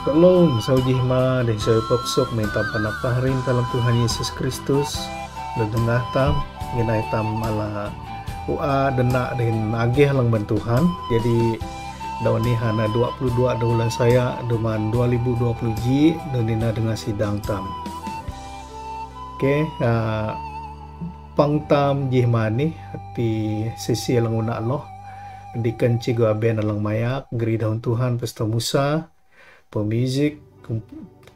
Shalom, saujihma dan saya papsok minta panapaharin dalam Tuhan Yesus Kristus. Ledengah tam, ginai tam ala ua denak dan agih lang bantuhan. Jadi daun ni hana 22 daulan saya duman 2020 ji dan nina dengan sidang tam. Oke, pangtam jihma ni hati sisi lang una Allah. Dikan cigo aben alang mayak, geri daun Tuhan pesta Musa. Pemuzik,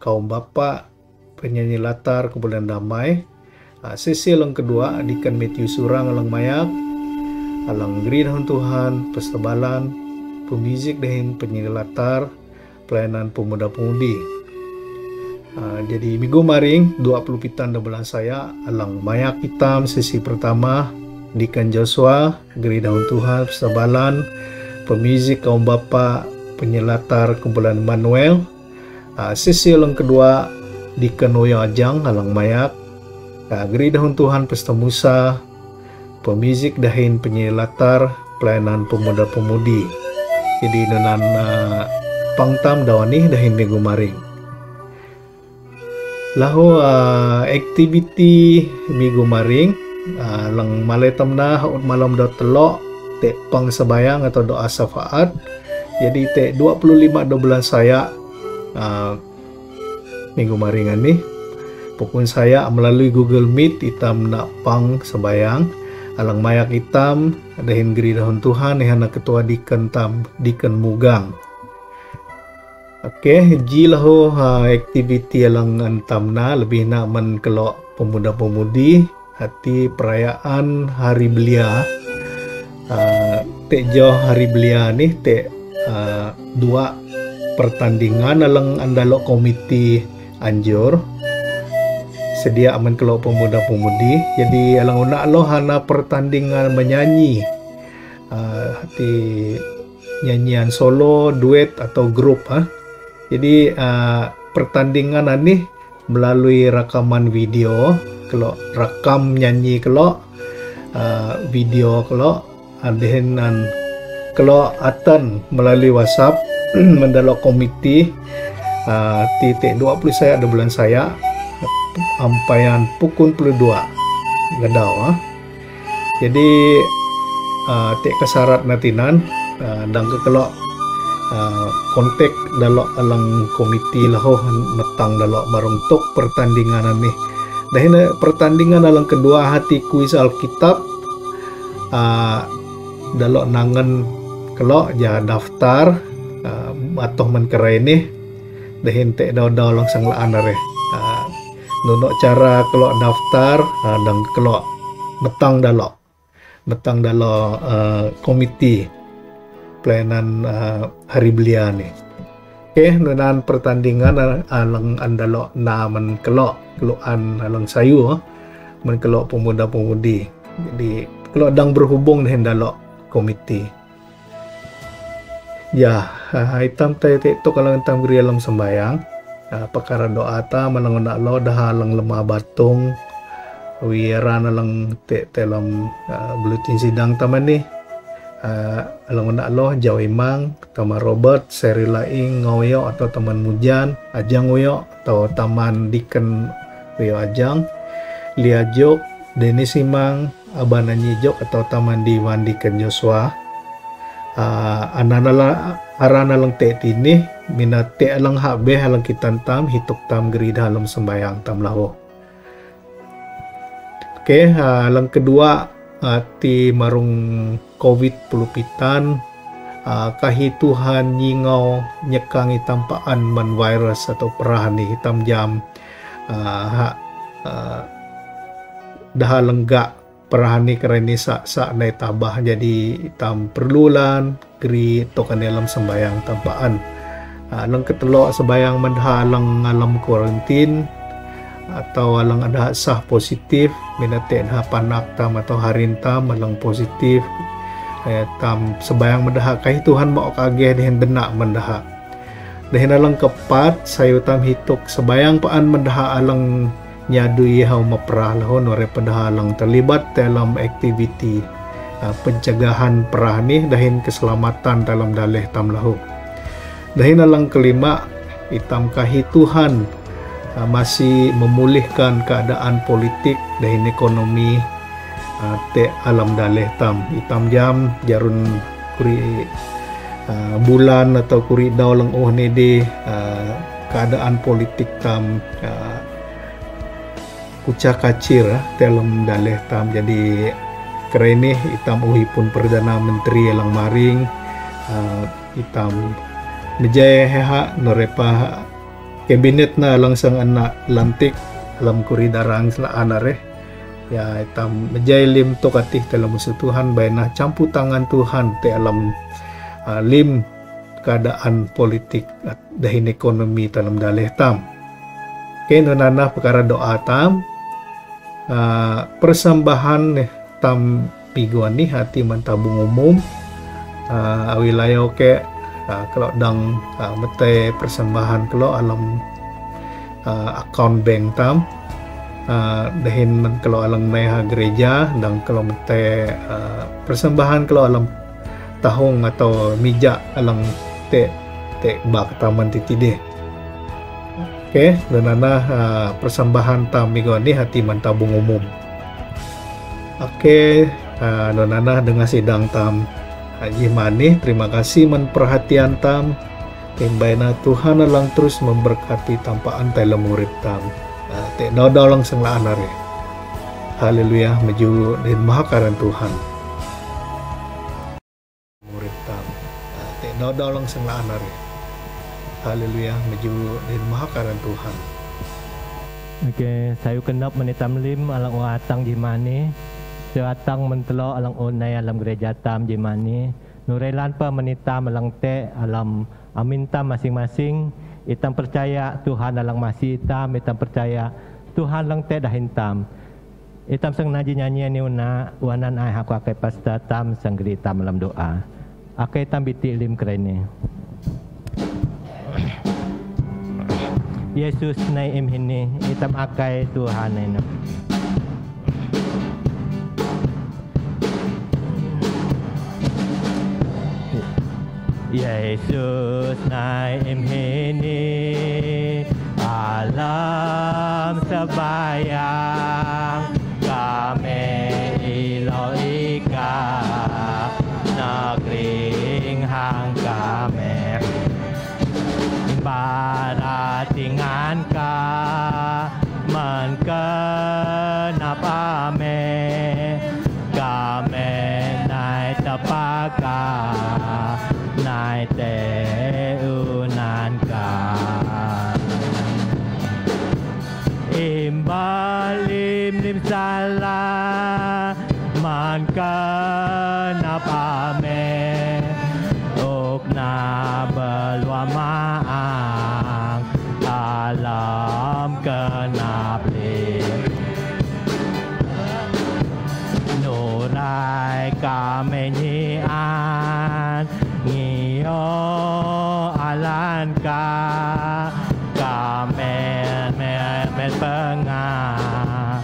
kaum bapa, penyanyi latar, kumpulan damai. Sesi yang kedua, adikan Matthew Surang alang mayak, alang geri dahun Tuhan, pestabalan, pemuzik dahin penyanyi latar, pelayanan pemuda-pemudi. Jadi minggu maring 20 pitan da bulan saya, alang mayak hitam sesi pertama, dikan Joshua, geri dahun Tuhan, pestabalan, pemuzik, kaum bapa, penyelatar kumpulan Manuel. Sesi yang kedua di Kenoyo Ajang alang mayak, geri dahun Tuhan pesta Musa, pemizik dahin penyelatar pelayanan pemuda-pemudi. Jadi dengan pangtam dawani dahin minggu maring. Lahu aktiviti minggu maring lang maletam na malam do telok te pang sabayang atau doa syafaat. Jadi 25 bulan saya minggu maringan nih pokoknya saya melalui Google Meet hitam nak pang sebayang alang mayak hitam dahin geri dahun Tuhan hana ketua diken tam diken mugang. Oke, jilahu aktiviti alang antam na lebih nak men kelok pemuda-pemudi hati perayaan hari belia. Jauh hari belia nih dua pertandingan alang andalok komiti anjur sedia aman kalau pemuda-pemudi. Jadi alang una lo hana pertandingan menyanyi hati nyanyian solo, duet atau grup Jadi pertandingan ini melalui rekaman video, kalau rekam nyanyi kalau video kalau adenan kalau atan melalui WhatsApp mendalok komiti titik 20 saya ada bulan saya ampayan pukul 22 gadau jadi tek kesarat natinan dan ke kalau kontak dalok alang komiti laho metang dalok maruntuk pertandingan nih dah pertandingan alang kedua hati kuis Alkitab dalok nangan kalau ja daftar atau menkerai ini dahin tek daw langsung laan are nunok cara kalau daftar dan kalau betang dalok komiti pelayanan hari belia nih. Oke, nunan pertandingan alang andalok na men keluan alang sayu men kelok pemuda-pemudi. Jadi kalau dang berhubung dengan dalok komiti. Ya, hitam tete to kalau entam geri alam sembayang. Perkara doa ta manangon lo dah alang lemah batung. Wiran alang te dalam bulletin sidang taman ni. Alang lo Jawa Imang, Taman Robert, Seri Laing, Ngoyo atau Taman Mujan, Ajang Ngoyo atau Taman Diken Ngoyo Ajang, Liajok, Denis Imang, Abana Nyijok atau Taman Diwan Diken Joshua. Arana lang te tini minate alang habe alang kitantam hituk tam geri dalam sembayang tam laho. Oke, alang kedua ti marung COVID pulupitan kahi Tuhan nyingau nyekang itampaan man virus atau perah ni hitam jam dah lenggak perahani kerani sak na tabah jadi hitam perlulan geri tokan dalam sembayang tampaan alang ketelok sembayang mandha alang kuarantin atau alang ada sah positif minate ha panak tam atau harin tam alang positif tam sembayang mendaha kai Tuhan mau kageh dengan benak mendaha dahin alang kepat sayo tam hituk sembayang paan mendaha alang nyadu ihau maprah lahon ore pedahalang terlibat dalam aktiviti pencegahan perah ni dahin keselamatan dalam daleh tam lahu. Dahin alang kelima itam kahi Tuhan masih memulihkan keadaan politik dan ekonomi te alam daleh tam. Itam jam jarun kuri bulan atau kuri daw lang nede keadaan politik tam kucak kacir te alam daleh tam. Jadi kerene itam pun Perdana Menteri lang maring itam menjaya heha norepa kabinet na lang sang anak lantik alam kuri darang sila anare ya itam menjaya lim to katih dalam musuh Tuhan bayna campu tangan Tuhan te alam lim keadaan politik at dahin ekonomi dalam daleh tam. Kaya nana perkara doa tam persembahan tam piguan ni hati mentabung umum wilayah ke kalau dang mete persembahan kalau alam account bank tam dahin kalau alam meha gereja dan kalau mete persembahan kalau alam tahung atau mijak alam te bak taman titide. Oke, dan persembahan tam minggu ni hati mentabung umum. Oke, donana dengan sidang tam Haji Mani, terima kasih perhatian tam. Timbaina Tuhan alang terus memberkati tampaan dalam murid tam. Te daw lang sang laanare. Haleluya, meju din mahakaran Tuhan. Murid tam. Te daw lang sang laanare. Haleluya, meju din mahakaran Tuhan. Oke, sayu kenap menitam lim alang uatang Jimani. Seatang mentelo alang unay alam gereja tam Jimani. Nurelan pa menitam alang te alam aminta masing-masing. Itam percaya Tuhan alang masih itam. Itam percaya Tuhan lang te dahin tam. Itam sang naji nyanyi ni una wanan ay haku akai pasta tam sang gerita alam doa. Akai tam biti lim kerene. Yesus na imhini itam akai Tuhan na. Yesus na imhini alam sabayang kami ilaw ika nagring hang kami baratingan ka man kenap ame kami naik tapaka naik teunan ka imbalim lim salah man kenap ame ok na belwamaang alam kenap lim nurai kami nyian ngiyo alan ka kamen men pengah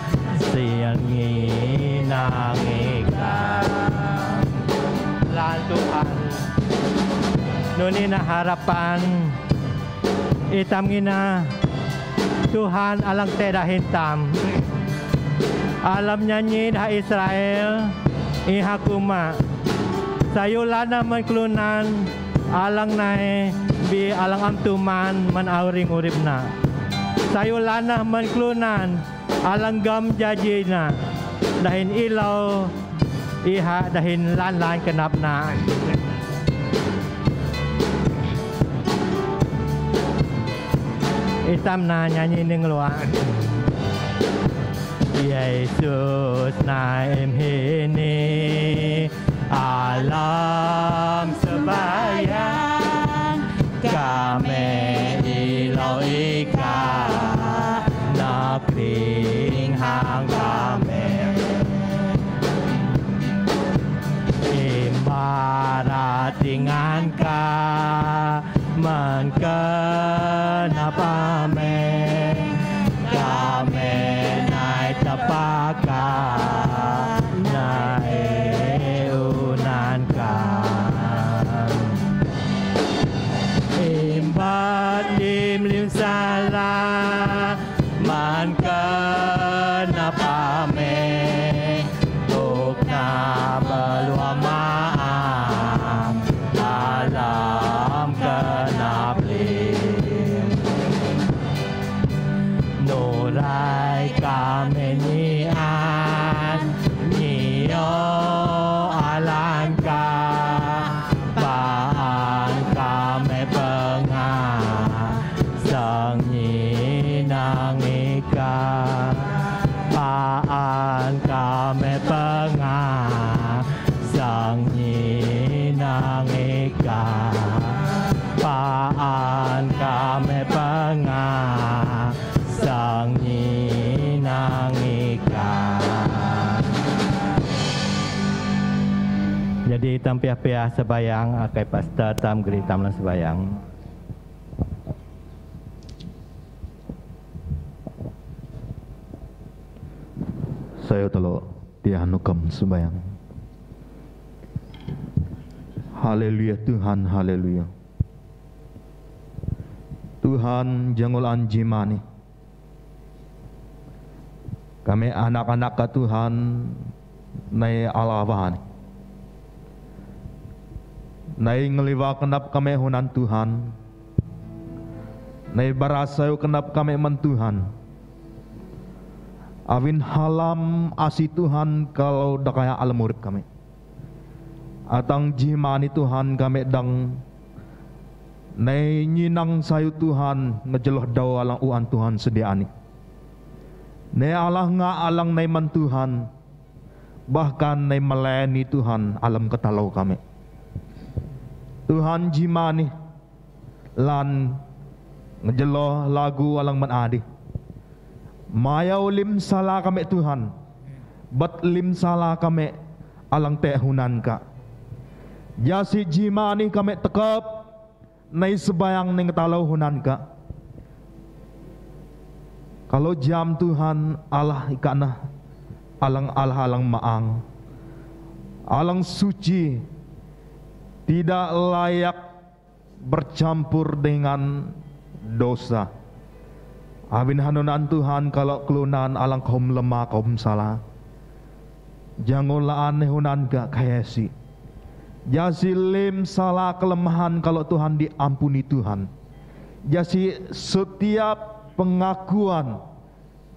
siang nginang ikan lan Tuhan nuni na harapan itam ngina Tuhan alang teda hintam alam nyanyi dah Israel ihakuma sayulana man klunan alang nae bi alang amtuman man auring urip na sayulana man klunan alang gam jajina dahin ilaw iha dahin lan kenap na itam na nyanyi ning luar Yesus na imhini alam sebayang kami ilaw ika naping hang kami imbaratingan ka man kenap ame kami naik tapaka naik unan kan imbat di Jadi tam piah-piah sebayang akai pasta tam geri tam lang sebayang. Saya telo tianukam sembayang. Haleluya Tuhan, haleluya. Tuhan jangulan jimani. Kami anak-anak ka Tuhan nai alawahan. Nai ngeliwa kenap kami hunan Tuhan. Nai barasayo kenap kami man Tuhan. Awin halam asi Tuhan kalau dakaya alam urip kami. Atang jimani Tuhan kami dang nai nyinang sayu Tuhan ngejeloh daw alang uan Tuhan sediani. Nai Allah nga alang nai man Tuhan, bahkan nai melayani Tuhan alam ketalau kami. Tuhan jimani lan ngejeloh lagu alang manadi. Mayaw lim salah kami Tuhan, bat lim salah kami alang tehunan ka. Jasi jimani kami tekap nai sebayang ning talau hunan ka. Kalau jam Tuhan Allah ikana alang alang maang, alang suci, tidak layak bercampur dengan dosa. Abin hanunan Tuhan kalau kelunan alang kaum lemah kaum salah. Jangan laan hunan gak kayasi. Jasi lim salah kelemahan kalau Tuhan diampuni Tuhan. Jasi setiap pengakuan,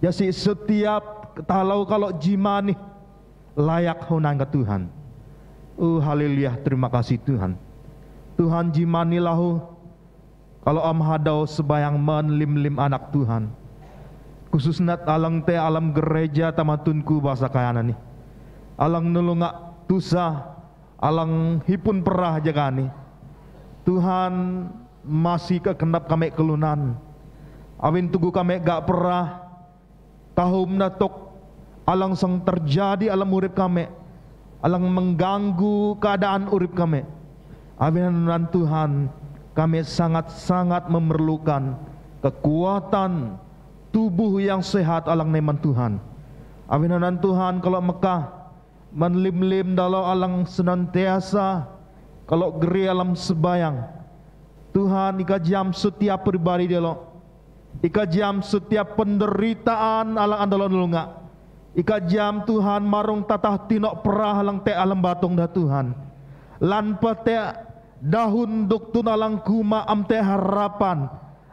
jasi setiap kalau jimani layak hunan ke Tuhan. Haleluya, terima kasih Tuhan. Tuhan jimani lahu. Kalau am hadau sebayang man lim anak Tuhan, khususnya alang te alam gereja tamatunku bahasa kayana nih, alang nulunga tusa, alang hipun perah jagani. Tuhan masih kekenap kami kelunan, awin tugu kami gak perah, tahum natok alang sang terjadi alam urip kami, alang mengganggu keadaan urip kami. Awin hanunan Tuhan, kami sangat-sangat memerlukan kekuatan tubuh yang sehat alang neman Tuhan. Awinan Tuhan kalau Mekah menlim-lim dalau alang senantiasa kalau geri alam sebayang. Tuhan ika jam setiap pribadi delo. Ika jam setiap penderitaan alang andalo nulunga. Ika jam Tuhan marung tatah tinok perah alang te alam batong dah Tuhan. Lan te dahun doktun alang kuma amte harapan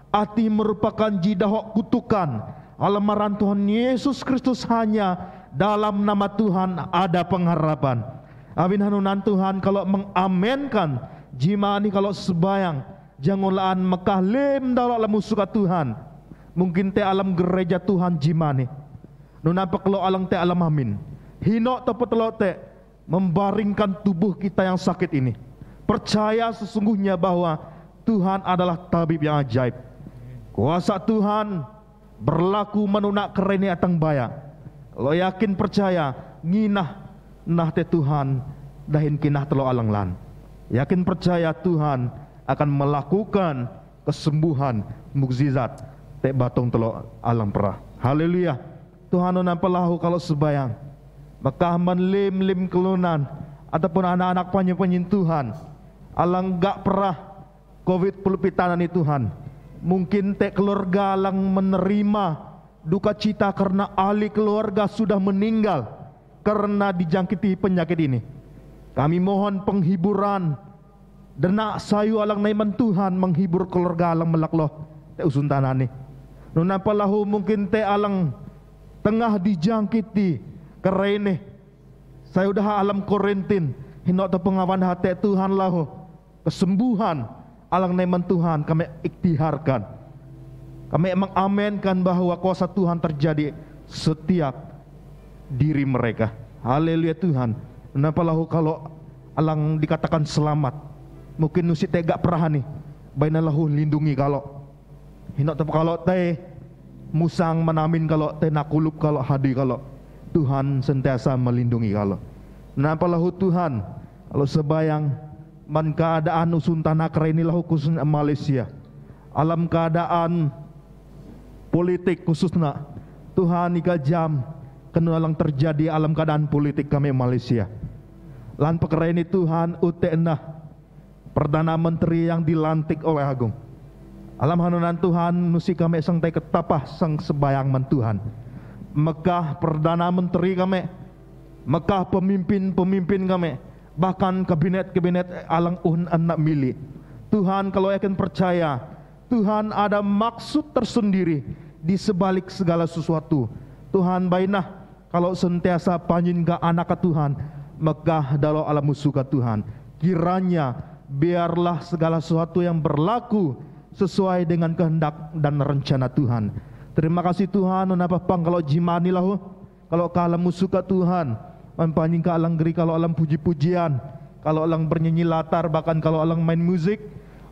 ati merupakan jidahok kutukan alamaran Tuhan Yesus Kristus hanya dalam nama Tuhan ada pengharapan. Awin hanunan Tuhan kalau mengamenkan jimani kalau sebayang jangulaan Mekah lim dalam musuka Tuhan mungkin te alam gereja Tuhan jimani nunapa kalau alang te alam amin hinok tepetelo te membaringkan tubuh kita yang sakit ini. Percaya sesungguhnya bahwa Tuhan adalah tabib yang ajaib. Kuasa Tuhan berlaku menunak kerene atang baya. Kalau yakin percaya nginah nah te Tuhan dahin kinah telo alang lan. Yakin percaya Tuhan akan melakukan kesembuhan mukjizat te batong telo alang perah. Haleluya. Tuhan nampalahu kalau sebayang. Maka lim kelunan ataupun anak-anak panyin Tuhan alang gak perah COVID pulpitanan itu Tuhan. Mungkin te keluarga alang menerima duka cita karena ahli keluarga sudah meninggal karena dijangkiti penyakit ini. Kami mohon penghiburan denak sayu alang naiman Tuhan menghibur keluarga alang melakloh te usuntanani. Nunapalahu mungkin te alang tengah dijangkiti kerene. Saya udah alam Korintin hinok te pengawan hati Tuhan lahu kesembuhan alang naiman Tuhan kami ikhtiharkan. Kami mengamenkan bahwa kuasa Tuhan terjadi setiap diri mereka. Haleluya Tuhan. Kenapa lahu kalau alang dikatakan selamat mungkin nusi tega perahani baina lahu lindungi kalau hinok te kalau te musang menamin kalau te nakulup kalau hadi kalau Tuhan sentiasa melindungi kalau. Kenapa lahu Tuhan Kalau sebayang man keadaan usun tanah kera inilah khususnya Malaysia, alam keadaan politik khususnya Tuhan ika jam kena lang terjadi alam keadaan politik kami Malaysia. Lan perkara ini Tuhan utekna Perdana Menteri yang dilantik oleh Agung. Alam hanunan Tuhan nusi kami sang tai ketapah sang sebayang man Tuhan. Mekah Perdana Menteri kami, Mekah pemimpin-pemimpin kami, bahkan kabinet-kabinet alang anak milik. Tuhan kalau akan percaya, Tuhan ada maksud tersendiri di sebalik segala sesuatu. Tuhan bainah kalau sentiasa panjin ke anak Tuhan, Mekah dalam alam musuh Tuhan. Kiranya biarlah segala sesuatu yang berlaku sesuai dengan kehendak dan rencana Tuhan. Terima kasih Tuhan, kenapa pang kalau jimani lah, kalau kalam musuh Tuhan, mempanjing ke alang geri, kalau alang puji-pujian, kalau alang bernyanyi latar, bahkan kalau alang main musik,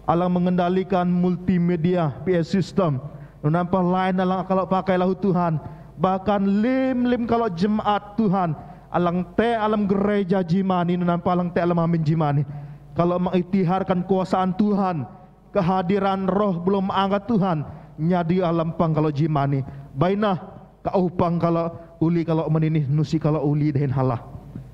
alang mengendalikan multimedia, PS system, kenapa lain alang kalau pakai lahu Tuhan, bahkan lim kalau jemaat Tuhan, alang te alam gereja jimani, kenapa alang te alam amin jimani, kalau mengiktiharkan kuasaan Tuhan, kehadiran roh belum angkat Tuhan, nyadi alam pang kalau jimani, bainah kau pang kalau uli kalau meninih nusi kalau uli dahin halah,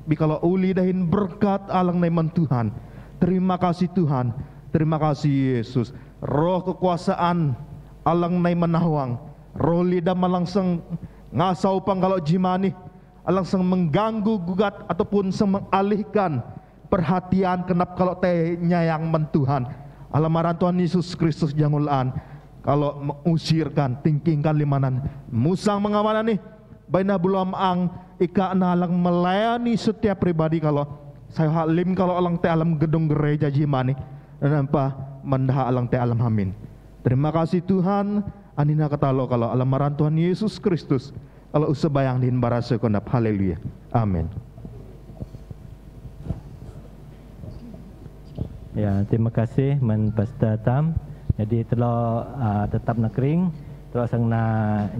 bi kalau uli dahin berkat alang naiman Tuhan. Terima kasih Tuhan, terima kasih Yesus. Roh kekuasaan alang naiman nawang, roh lidah malangsang ngasau pang kalau jimani, alang sang mengganggu gugat ataupun sang mengalihkan perhatian kenap kalau teh nyayang men Tuhan. Alamaran Tuhan Yesus Kristus jangulan kalau mengusirkan tingkingkan limanan musang mengawanan nih baina belum ang ika nalang melayani setiap pribadi kalau saya halim kalau alang teh alam gedung gereja jimani dan apa mendah alang teh alam amin. Terima kasih Tuhan anina katalo kalau alamaran Tuhan Yesus Kristus kalau usebayang din barasa kondap haleluya amin. Ya, terima kasih men Pastor Tam. Jadi telah tetap nak kering, telah sang na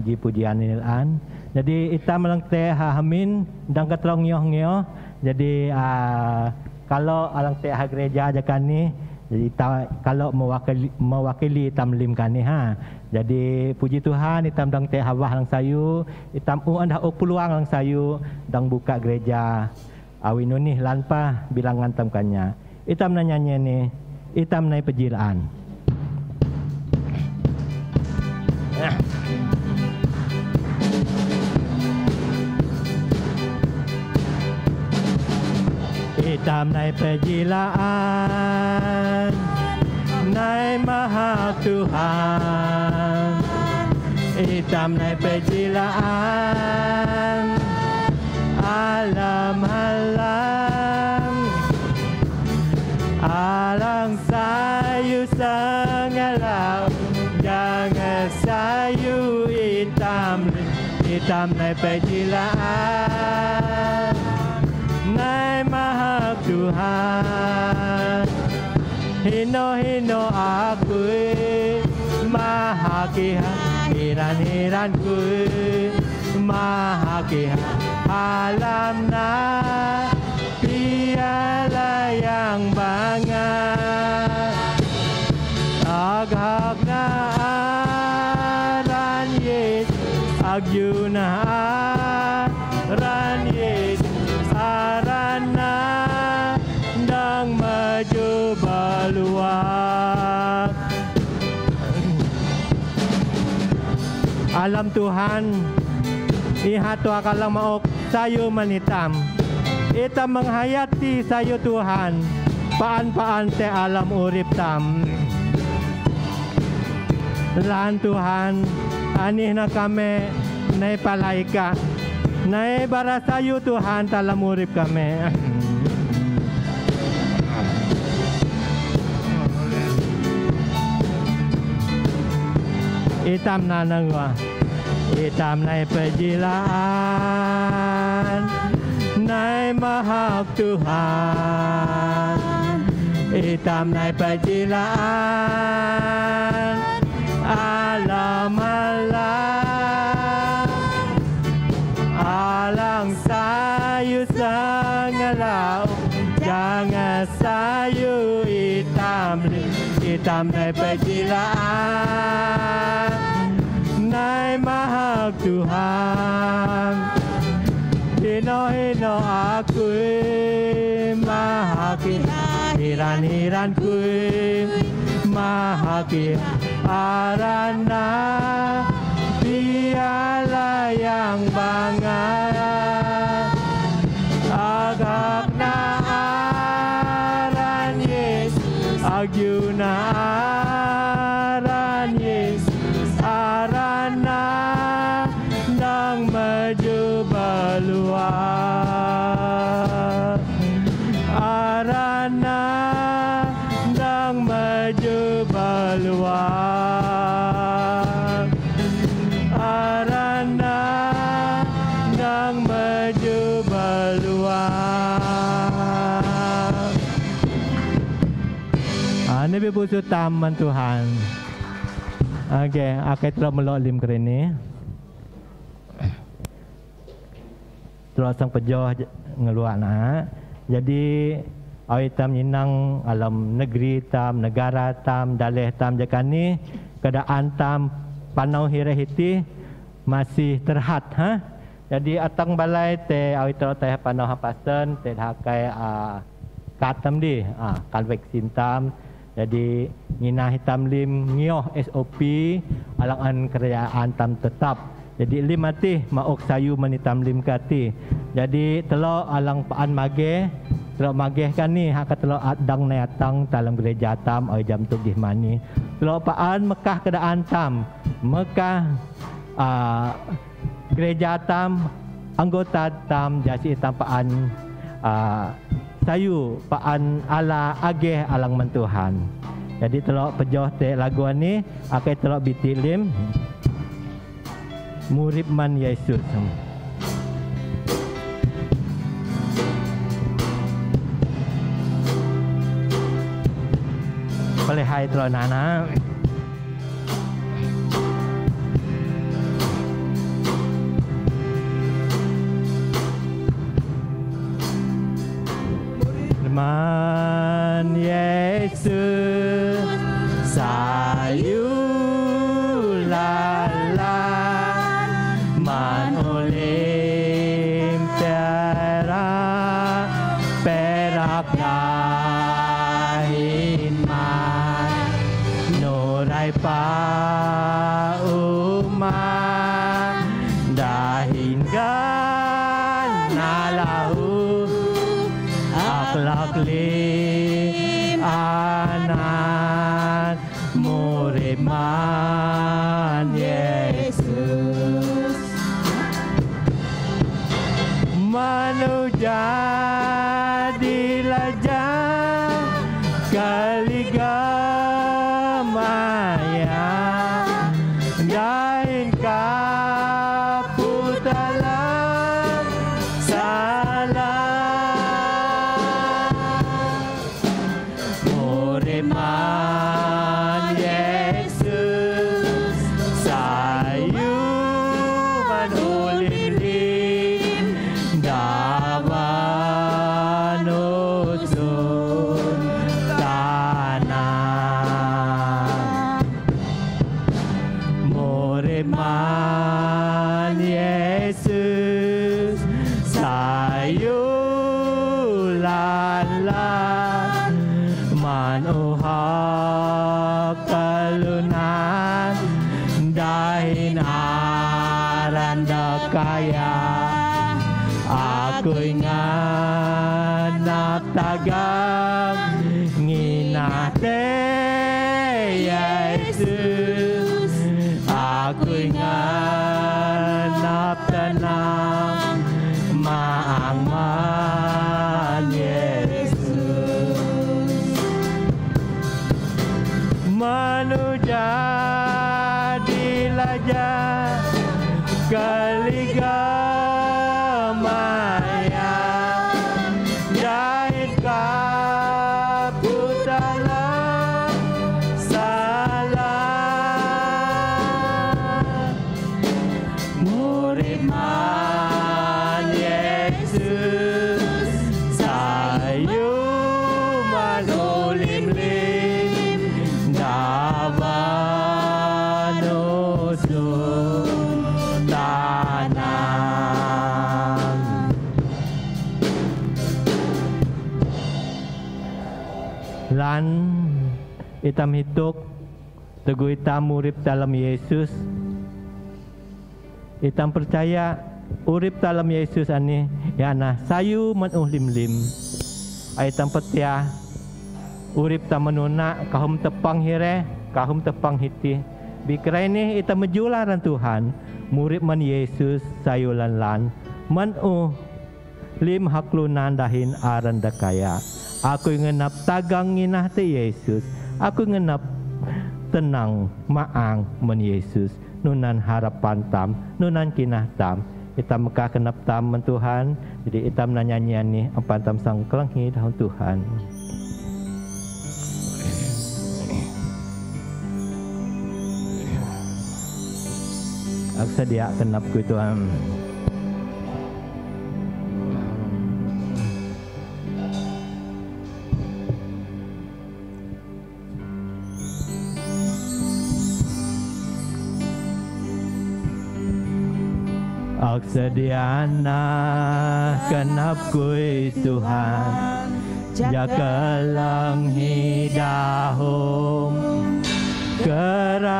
ji pujian nilan. Jadi ita melang teh hamin dang katrong nyoh. Jadi kalau alang teh gereja ajakan ni, jadi ita kalau mewakili itam lim kan ni ha. Jadi puji Tuhan itam dang teh hawah lang sayu, itam anda peluang lang sayu dang buka gereja. Awin ni lanpa bilangan tamkannya. Itam na nyanyi ni, itam na pejilaan. Itam na pejilaan, nai maha Tuhan. Itam na pejilaan, alam-alam. Alang sayu sangalau, jangan sayu hitam nai pejilaan, nai maha Tuhan. Hino aku, maha hiran ku, maha alam na. Piala yang bangat agak na aran Yesus agyuna aran Yesus arana dang maju baluak. Alam Tuhan ihat tua kalang maok sayu manitam. Ita menghayati sayo Tuhan, paan-paan te alam urip tam. Lan Tuhan, anih na kami, nai palaika, nai bara sayo Tuhan talam urip kami. Itam nanangwa, itam nai pejilaan. Nai maha Tuhan, itam nai pejilaan, alam-alam, alang sayu sangalau, jangan sayu hitam dari perjilaan Nai Maha Tuhan Hino aku Maha Hiran ku Maha Arana Dialah yang bangar Agakna aran Yesus Agyuna aran Yesus Arana Nang maju beluar Arana Nang maju beluar Arana Nang maju beluar Ini berpusu taman Tuhan. Okey, akan terus melok lim kereni. Terus sang pejoh ngeluar nak. Jadi awak tam inang alam negeri tam, negara tam, daleh tam jakan ni keadaan tam panau hirahiti masih terhad ha. Jadi atang balai te awak terus teh panau hapasen te hakai katam di kan vaksin tam. Jadi ngina hitam lim ngioh SOP alang-an kerajaan tam tetap. Jadi lim mati maok sayu manitam lim kati. Jadi telo alang paan mage telo mageh kan ni hak telo adang nayatang dalam gereja tam oi jam tu gih mani. Telo paan Mekah keadaan tam. Mekah gereja tam anggota tam jasi tam paan sayu paan ala ageh alang mentuhan. Jadi telok pejoh te lagu ni akai telok bitilim murid man Yesus. Boleh hai telok nana. Man Yesus sayu lala man olim perak dahin man nurai pa uman dahin gan nalahu akhlakli anak murid man Yesus manusia dilajah kaligamaya dahin kaputalam salah man Yesus sayu manulim dawan usun tanah murid man Yesus sayu lala man kalunan dahin aranda kaya aku ingat tagam nginate Yesus aku ingat tenang maang man Yesus manusia dilajah kaligamaya jahit kaputalam salah murid man Yesus sayu Lan itam hituk teguh itam urip dalam Yesus. Itam percaya urip dalam Yesus ani ya nah sayu manuh lim-lim. Itam percaya urip tam menuna kahum tepang hire, kahum tepang hiti. Bikra ini itam menjularan Tuhan. Murid man Yesus sayulan lan manuh lim haklunan dahin aran dakaya. Aku ngenap tagang nginah te Yesus. Aku ngenap tenang maang man Yesus. Nunan harapan tam, nunan kinah tam. Itam mekah kenap tam man Tuhan. Jadi itam nanyanyian ni ampan tam sang kelanghi dahun Tuhan. Aku sedia kenap ku Tuhan. Aku sediana kenap kui Tuhan, jaga lang hidahum kerai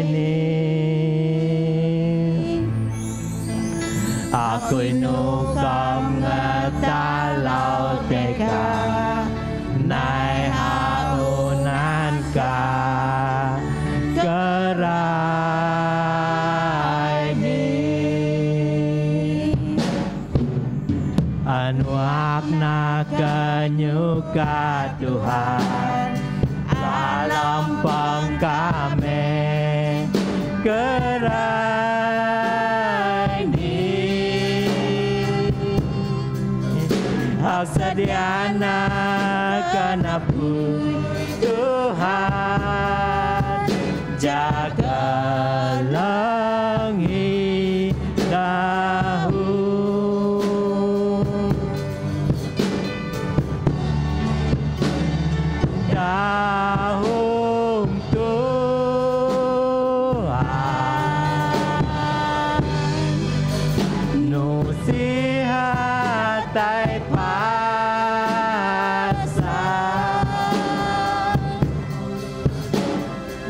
ni. Aku nukam ngetalau teka nai haunan ka kerai ni. Anuak na kenyuka Tuhan dalam pangkame kerai ni. Hak sediana kenapu Tuhan jaga langit dahulu dahum Tuhan nusihat tai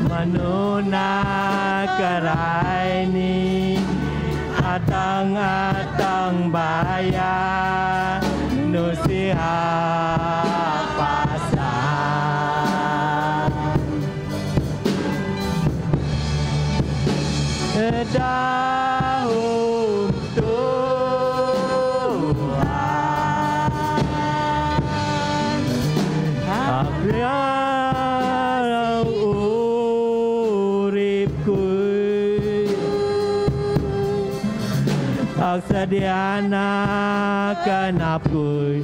manuna kerai ni atang-atang baya nusihat pasang dahum Tuhan abriang uripku ak sediana kenapku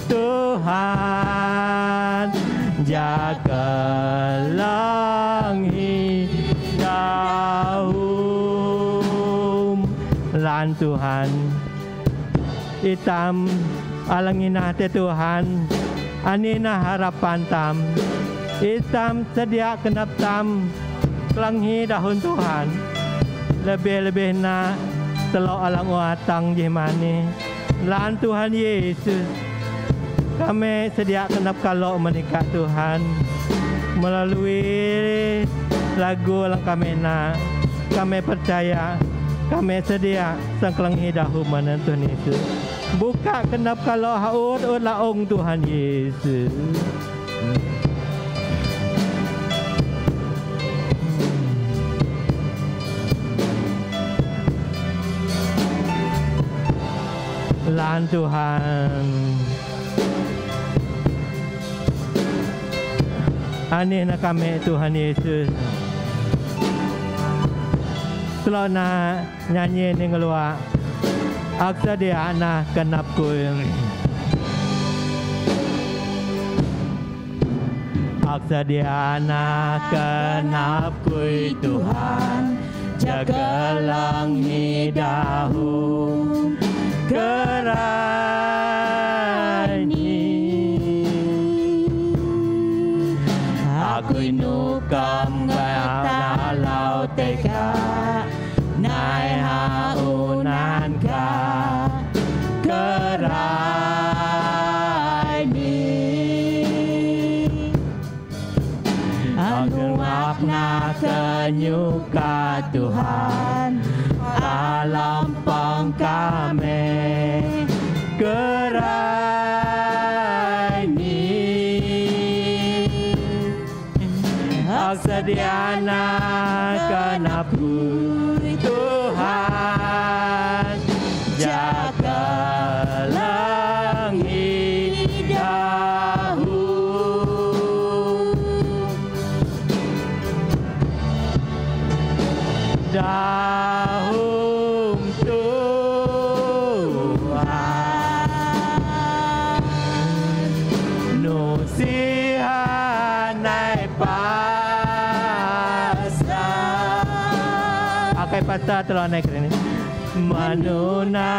Tuhan jaga langit dahum lan Tuhan itam alangina te Tuhan anina harapan tam itam sedia kenap tam langhi dahun Tuhan lebih-lebih na telo alang watang jemani lan Tuhan Yesus kami sedia kenap kalau menikah Tuhan melalui lagu lang kami na kami percaya kami sedia sangklanghi dahun menentu Yesus buka kenap kalau haud laong Tuhan Yesus lan Tuhan ani na kami Tuhan Yesus selalu na nyanyi ni ngelua ak sedia na kenap ku ak sedia na kenap ku Tuhan jaga langit dahulu kerai ni aku nukam dalau teka nai haunan ka kerai ni menyuka Tuhan alam pang kami kerai ni hak sediana kenapu Tuhan jaga langit dahum Tuhan nusihan naik pasar akai pasar telah naik ini manuna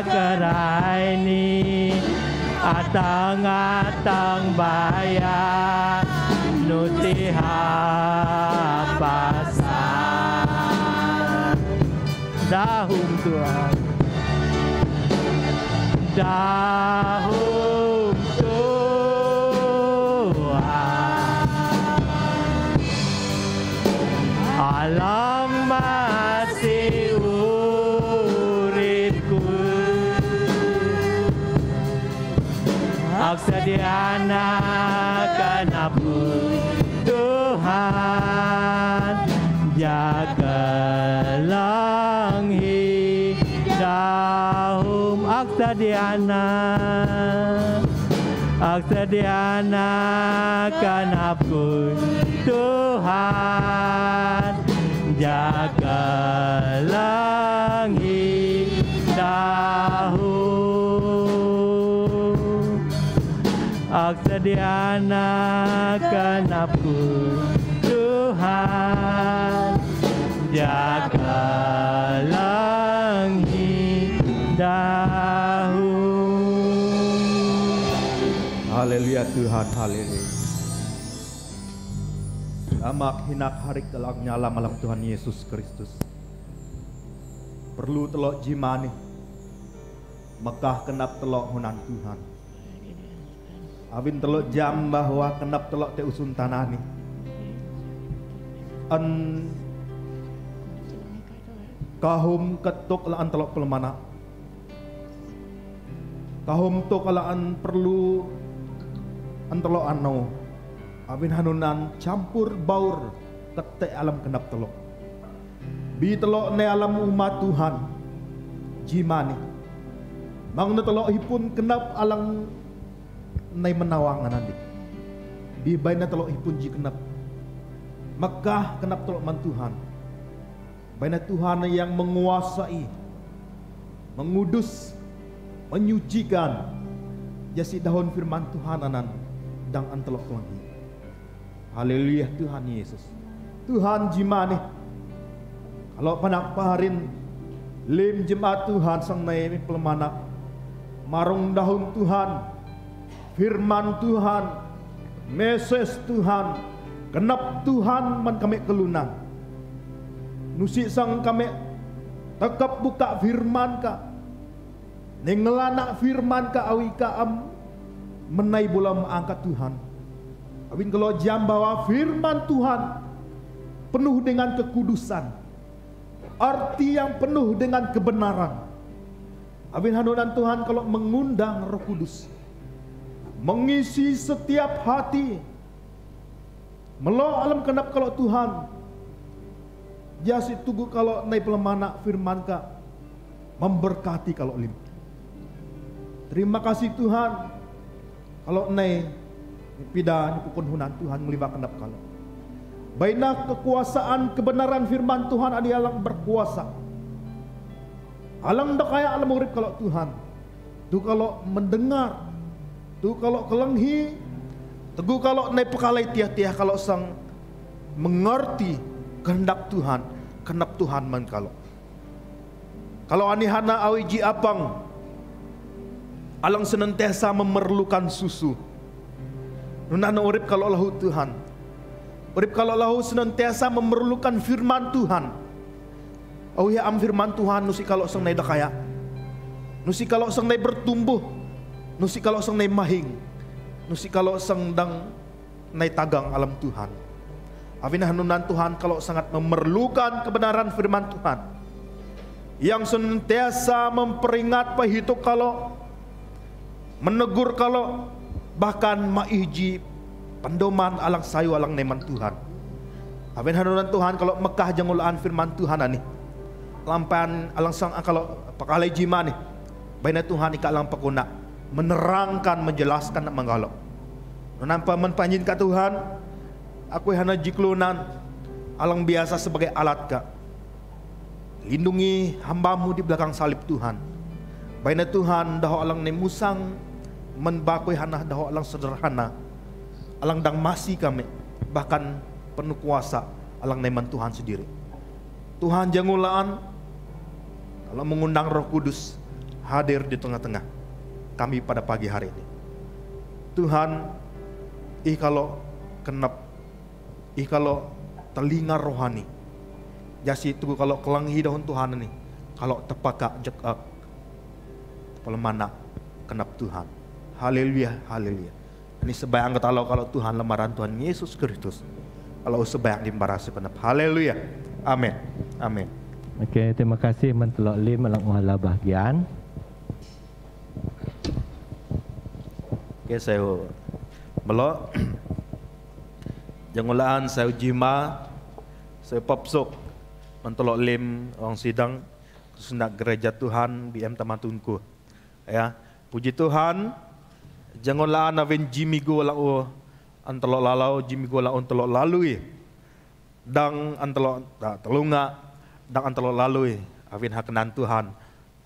kerai ni atang-atang bayar nutiha pasar dahum Tuhan dahum Tuhan alam masih uripku hak sediana kenapun Tuhan jaga langit dahum hak sediana kenapun Tuhan jaga langit dahum aksadiana kenapun Tuhan jaga langit dahum. Haleluya Tuhan, haleluya. Amak hinak harik telak nyala malam Tuhan Yesus Kristus. Perlu telok jimani. Mekah kenap telok hunan Tuhan. Abin telok jam bahwa kenap telok te usun tanah ni. An kahum ketuk laan telok pelmana. Kahum tok laan perlu an telok ano. Abin hanunan campur baur ketek alam kenap telok. Bi telok ne alam umat Tuhan jimani. Mang telok hipun kenap alang nai menawang nanti. Bi baina telok hipun ji kenap. Mekah kenap telok man Tuhan. Baina Tuhan yang menguasai, mengudus, menyucikan. Jasi dahon firman Tuhan anan dang antelok kelangi. Haleluya Tuhan Yesus. Tuhan jimani. Kalau panak paharin lim jemaat Tuhan sang naimi pelemanak. Marung dahun Tuhan. Firman Tuhan. Meses Tuhan. Kenap Tuhan man kami kelunan. Nusi sang kami tekap buka firman ka. Nengelana firman ka awi ka am menai bola mengangkat Tuhan. Abin kalau jam bahwa firman Tuhan penuh dengan kekudusan, arti yang penuh dengan kebenaran. Abin hanunan Tuhan kalau mengundang Roh Kudus, mengisi setiap hati, melo alam kenap kalau Tuhan, jasi tugu kalau naik pelemana firman ka, memberkati kalau lim. Terima kasih Tuhan, kalau naik pida nyukun hunan Tuhan melibat kendap kalau. Baina kekuasaan kebenaran firman Tuhan ada alang berkuasa. Alang dak kaya alam urip kalau Tuhan. Tu kalau mendengar, tu kalau kelenghi, teguh kalau naik pekalai tiah-tiah kalau sang mengerti kehendak Tuhan, kenap Tuhan man kalau. Kalau anihana awiji apang, alang senantiasa memerlukan susu. Nunana urip kalau lahu Tuhan. Urip kalau lahu senantiasa memerlukan firman Tuhan. Oh ya am firman Tuhan nusi kalau sang nai dakaya. Nusi kalau sang nai bertumbuh. Nusi kalau sang nai mahing. Nusi kalau sang dang nai tagang alam Tuhan. Awin hanunan Tuhan kalau sangat memerlukan kebenaran firman Tuhan, yang senantiasa memperingat pahituk kalau menegur kalau bahkan maiji pandoman alang sayu alang neman Tuhan. Awin hanunan Tuhan kalau Mekah jangulaan firman Tuhan ani lampan alang sang kalau pakalai jima nih baina Tuhan ika alang pakuna menerangkan menjelaskan manggalok nampa menpanjin ka Tuhan aku hana jiklunan alang biasa sebagai alat ka. Lindungi hambamu di belakang salib Tuhan. Baina Tuhan daho alang ne musang menbakui hana daho alang sederhana. Alang dang masih kami bahkan penuh kuasa alang neman Tuhan sendiri. Tuhan jangulaan kalau mengundang Roh Kudus hadir di tengah-tengah kami pada pagi hari ini. Tuhan, kalau kenap kalau telinga rohani jasi itu kalau kelangi daun Tuhan ini kalau tepaka jekak pelemana kenap Tuhan. Haleluya, haleluya. Ini sebayang kata kalau Tuhan lemaran Tuhan Yesus Kristus kalau sebayang dimbarasi kenap. Haleluya, amin, amin. Oke, terima kasih mentelok lim alang uhala bahagian. Oke, saya melok jangulaan saya jima saya popsok mentelok lim orang sidang kesendak gereja Tuhan BM Tamatunku ya. Puji Tuhan jangulaan avin jimigo lao antelok lalau jimigo lao antelok lalui dang antelok telunga dang antelok lalui avin hakenan Tuhan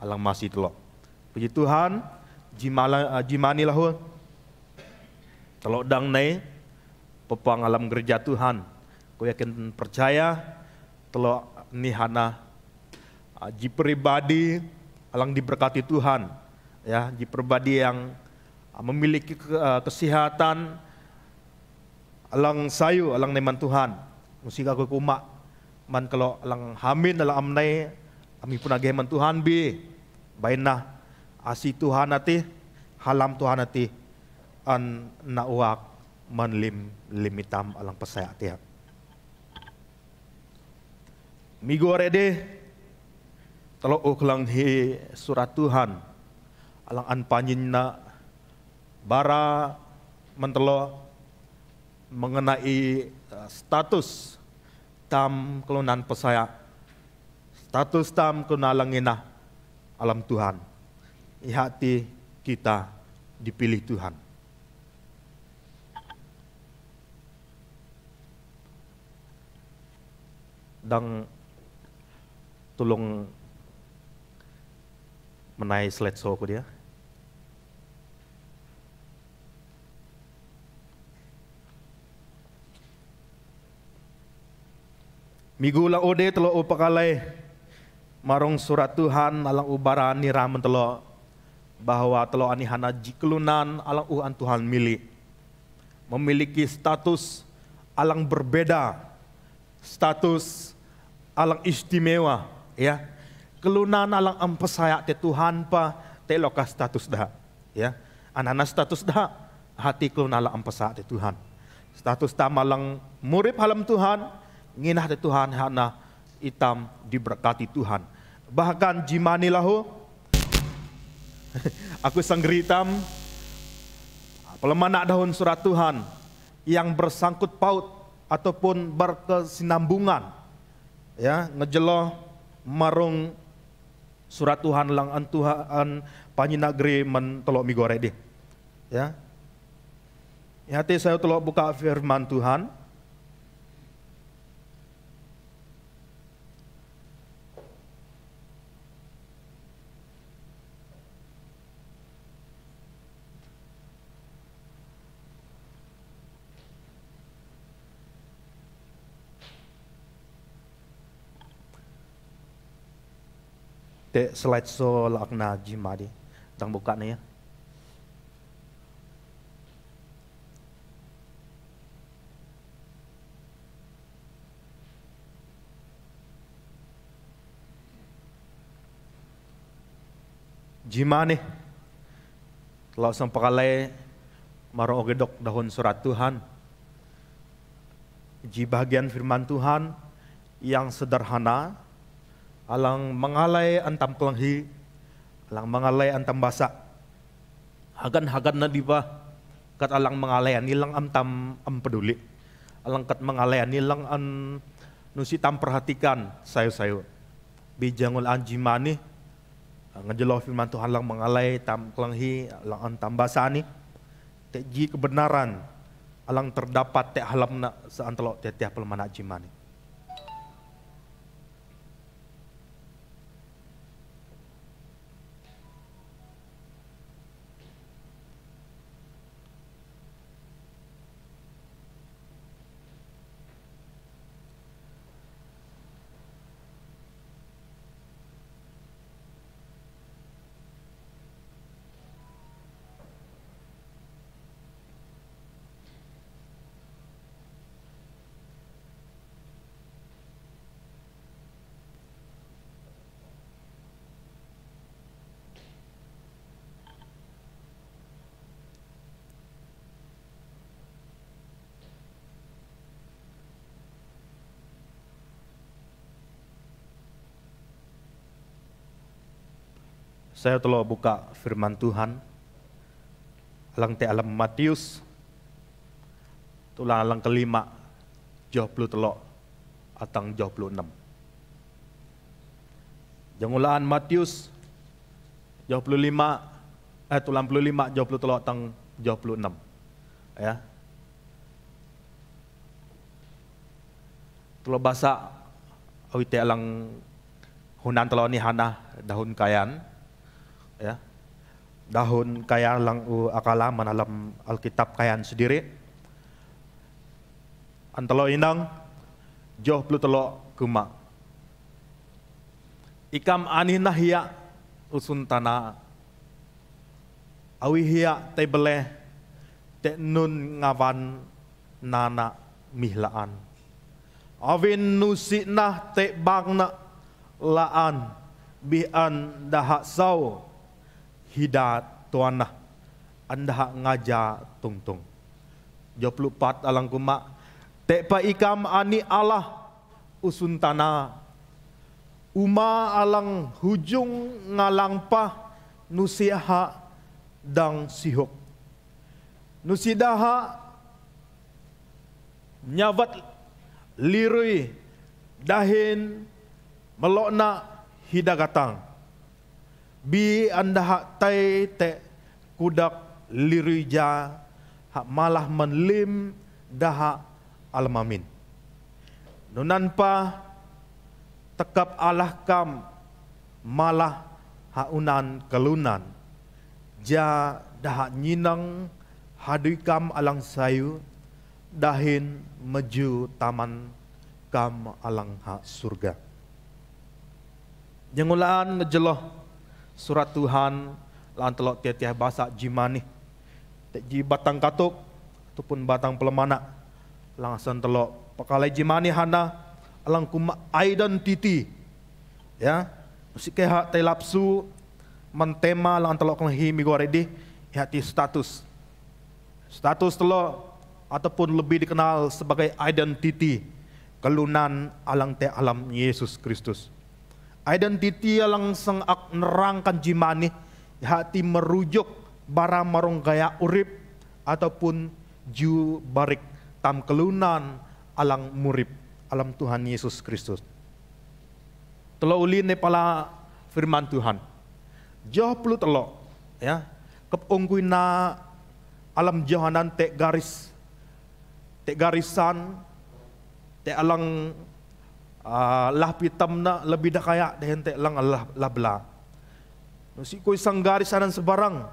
alang masih telok. Puji Tuhan jimani lahu telok dang nai pepang alam gereja Tuhan. Aku yakin percaya telok ni hana ji pribadi alang diberkati Tuhan ya, ji pribadi yang memiliki kesehatan alang sayu alang neman Tuhan. Musik aku kumak man kalau alang hamin alang amnai kami pun ageman Tuhan bi bainah asi Tuhan ati halam Tuhan ati an nauak man limitam alang pasaya tiap. Migo rede talo uklang hi surat Tuhan alang an panyin na bara mentelo mengenai status tam kelunan pasaya, status tam kenalangina alam Tuhan. Ihati kita dipilih Tuhan. Dan tolong menaik slide show ku dia. Migula ode telo upakalai marong surat Tuhan alang ubaran ni ramen telo bahwa telo ani hana jiklunan alang uan Tuhan milik memiliki status alang berbeda, status alang istimewa ya. Kelunan alang ampesaya te Tuhan pa te loka status dah ya. Anana status dah hati kelunan alang ampesaya te Tuhan. Status tamalang murid halam Tuhan nginah te Tuhan hana itam diberkati Tuhan. Bahkan jimani lahu aku sanggeritam pelemana daun surat Tuhan yang bersangkut paut ataupun berkesinambungan ya ngejelo marung surat Tuhan lang an Tuhan panjina gre men telok migore deh ya. Hati saya telok buka firman Tuhan. Te slide so lakna jimadi tang buka nih ya. Jimane kalau sampakalai marong ogedok dahon surat Tuhan. Ji bahagian firman Tuhan yang sederhana, alang mengalai antam kelenghi, alang mengalai antam basa. Hagan na diba kat alang mengalai nilang antam peduli. Alang kat mengalai nilang an nusitam perhatikan sayo-sayo. Bijangul anjimani ngejelo firman Tuhan lang mengalai tam kelenghi alang antam basa ni. Ji kebenaran alang terdapat te halam na seantelok tiap pelmana jimani. Saya telah buka firman Tuhan alang te alam Matius tulang alang kelima 20 telok atang 26. Jangulaan Matius 25 tulang 25 20 telok atang 26. Ya. Tulah bahasa awite alang hunan telok ni hana daun kayan. Ya, dahun kaya lang akala manalam Alkitab kayan sendiri. Antalo inang joh plu telo kuma. Ikam ani nahia usun tanah. Awi hiya te beleh te nun ngawan nana mihlaan. Awin nusi nah te bangna laan bian dahak sau. Hidat tuanah anda ngaja tungtung. 24 alang kuma te pa ikam ani Allah usun tanah uma alang hujung ngalangpa nusiha dang sihok nusidaha nyawat lirui dahin melokna hidagatang bi anda hak tai te kudak lirija hak malah menlim daha almamin. Nunan pa tekap Allah kam malah haunan kelunan ja daha nyinang hadui kam alang sayu dahin meju taman kam alang hak surga. Jangulaan ngejeloh surat Tuhan lan telok tiap-tiap bahasa jimani ji batang katuk ataupun batang pelemana langsung telok pakalai jimani hana alang kuma identity ya musik hak tai lapsu mentema lan telok kenghi migoredi hati status telok ataupun lebih dikenal sebagai identity kelunan alang te alam Yesus Kristus. Identiti alang sengak nerangkan jimani hati merujuk bara marong gaya urip ataupun ju barik tam kelunan alang murip alam Tuhan Yesus Kristus. Telo ulin pala firman Tuhan. Jauh perlu telo ya kepungkuina alam jahanan te garisan te alang lah pitamna lebih dah kaya dehen te lang Allah lah bela. Si koi sang garisanan sebarang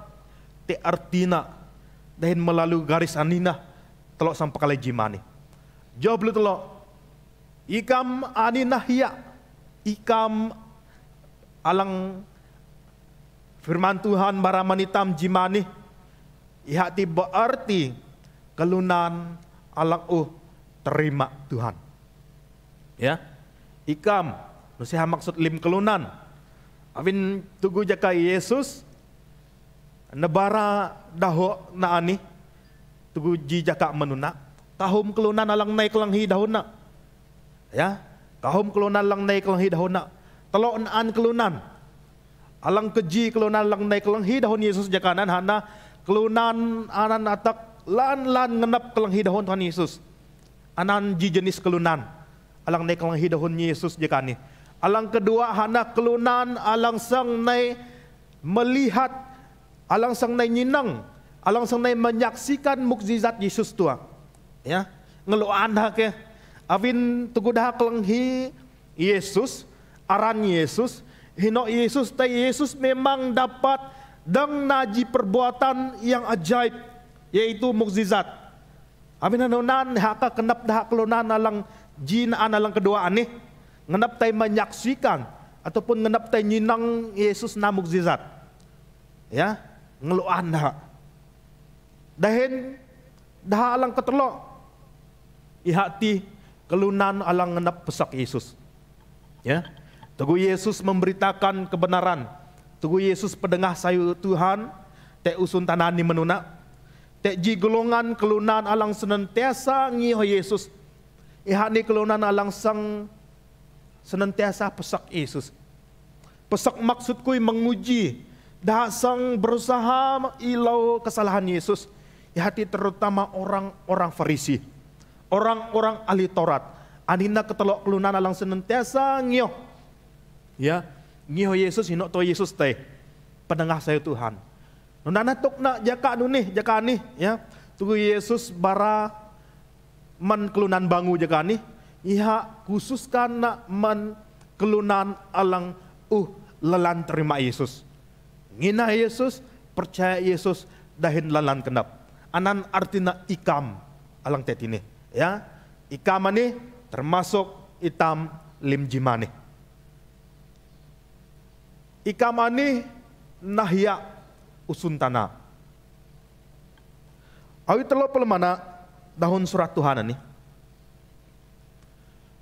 te artina dehen melalui garis anina telok sampai kalai jimani. Jawab lu telok ikam anina hiya ikam alang firman Tuhan baramanitam jimani ihati berarti kelunan alang terima Tuhan. Ya. Ikam, nusiha maksud lim kelunan. Awin tugu jaka Yesus, nebara daho na ani, tugu ji jaka menuna, kahum kelunan alang naik lang hidahon na. Ya, kahum kelunan lang naik lang hidahon na. Telo naan kelunan. Alang keji kelunan lang naik lang hidahon Yesus jakanan hana kelunan anan atak lan ngenap kelang hidahon Tuhan Yesus. Anan ji jenis kelunan alang naik kelang hidahon Yesus jakani. Alang kedua hana kelunan alang sang nai melihat, alang sang nai nyinang, alang sang nai menyaksikan mukjizat Yesus tua. Ya, ngeluan ke avin tugudah kelang hi Yesus, aran Yesus, hino Yesus tai Yesus memang dapat dang naji perbuatan yang ajaib, yaitu mukjizat. Amin hanunan haka kenap dah kelunan alang jinaan alang kedua aneh, ngenap tai menyaksikan ataupun ngenap tai nyinang Yesus na mukjizat. Ya, ngeluan dah. Dahin dah alang ketelo, ihati kelunan alang ngenap pesak Yesus. Ya, tugu Yesus memberitakan kebenaran. Tugu Yesus pedengah sayu Tuhan, te usun tanani menuna, te ji golongan kelunan alang senantiasa ngiho Yesus. Ihani kelunan alang sang senantiasa pesak Yesus. Pesak maksudku menguji, dah sang berusaha ilau kesalahan Yesus. Ihati terutama orang-orang Farisi, orang-orang ahli Taurat. Anina ketelok kelunan alang senantiasa ngiho. Ya, ngiho Yesus hinok to Yesus teh penengah saya Tuhan. Nona tok nak jaka nih jaka nih ya. Tugu Yesus bara man kelunan bangu jaka nih. Iha khususkan nak man kelunan alang lelan terima Yesus. Ngina Yesus, percaya Yesus dahin lelan kenap. Anan artina ikam alang tetini ya. Ikam ani termasuk itam lim jimane. Ikamani nahya usun tanah. Awi telo pelemana dahun surat Tuhan ini.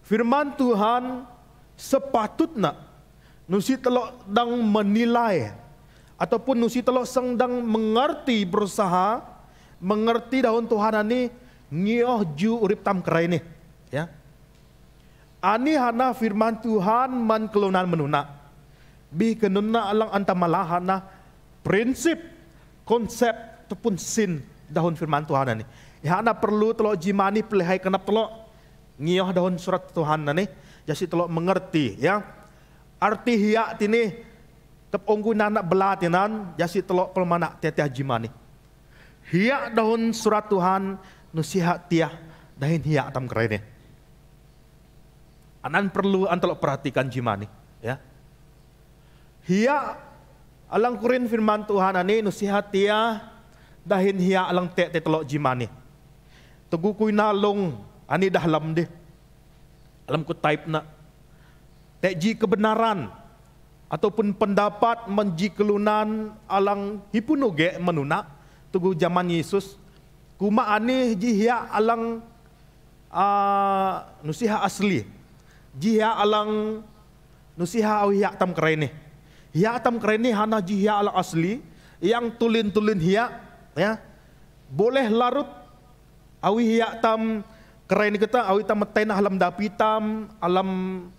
Firman Tuhan sepatutna nusi telo dang menilai ataupun nusi telo sengdang mengerti berusaha mengerti dahun Tuhan ini ngioh ju urip tam kerai ini. Ya. Ani hana firman Tuhan man kelunan menuna. Bi kenuna alang antamalahana prinsip, konsep ataupun sin dahun firman Tuhan ini. Ya ana perlu telo jimani pelihai kenap telo ngioh dahun surat Tuhan ini. Jadi telo mengerti ya. Arti hiya tini tep onggunan belatinan jadi telo pelmana teteh jimani. Hiya dahun surat Tuhan nusihat tiah dahin hiya atam kerene. Anan perlu antelo perhatikan jimani ya. Hiya alang kurin firman Tuhan ani nusihat tiah dahin hiya alang te telok jimani. Tugu kuy nalong ani dahlam deh. Alam ku type na. Te ji kebenaran ataupun pendapat menji kelunan alang hipunuge menuna tugu zaman Yesus. Kuma ani ji hiya alang nusiha asli. Ji hiya alang nusiha hiya tam kerene. Hiya atam kereni hana jihya ala asli yang tulin-tulin hiya ya boleh larut awi hiya tam kereni kita awi tam metain alam dapitam alam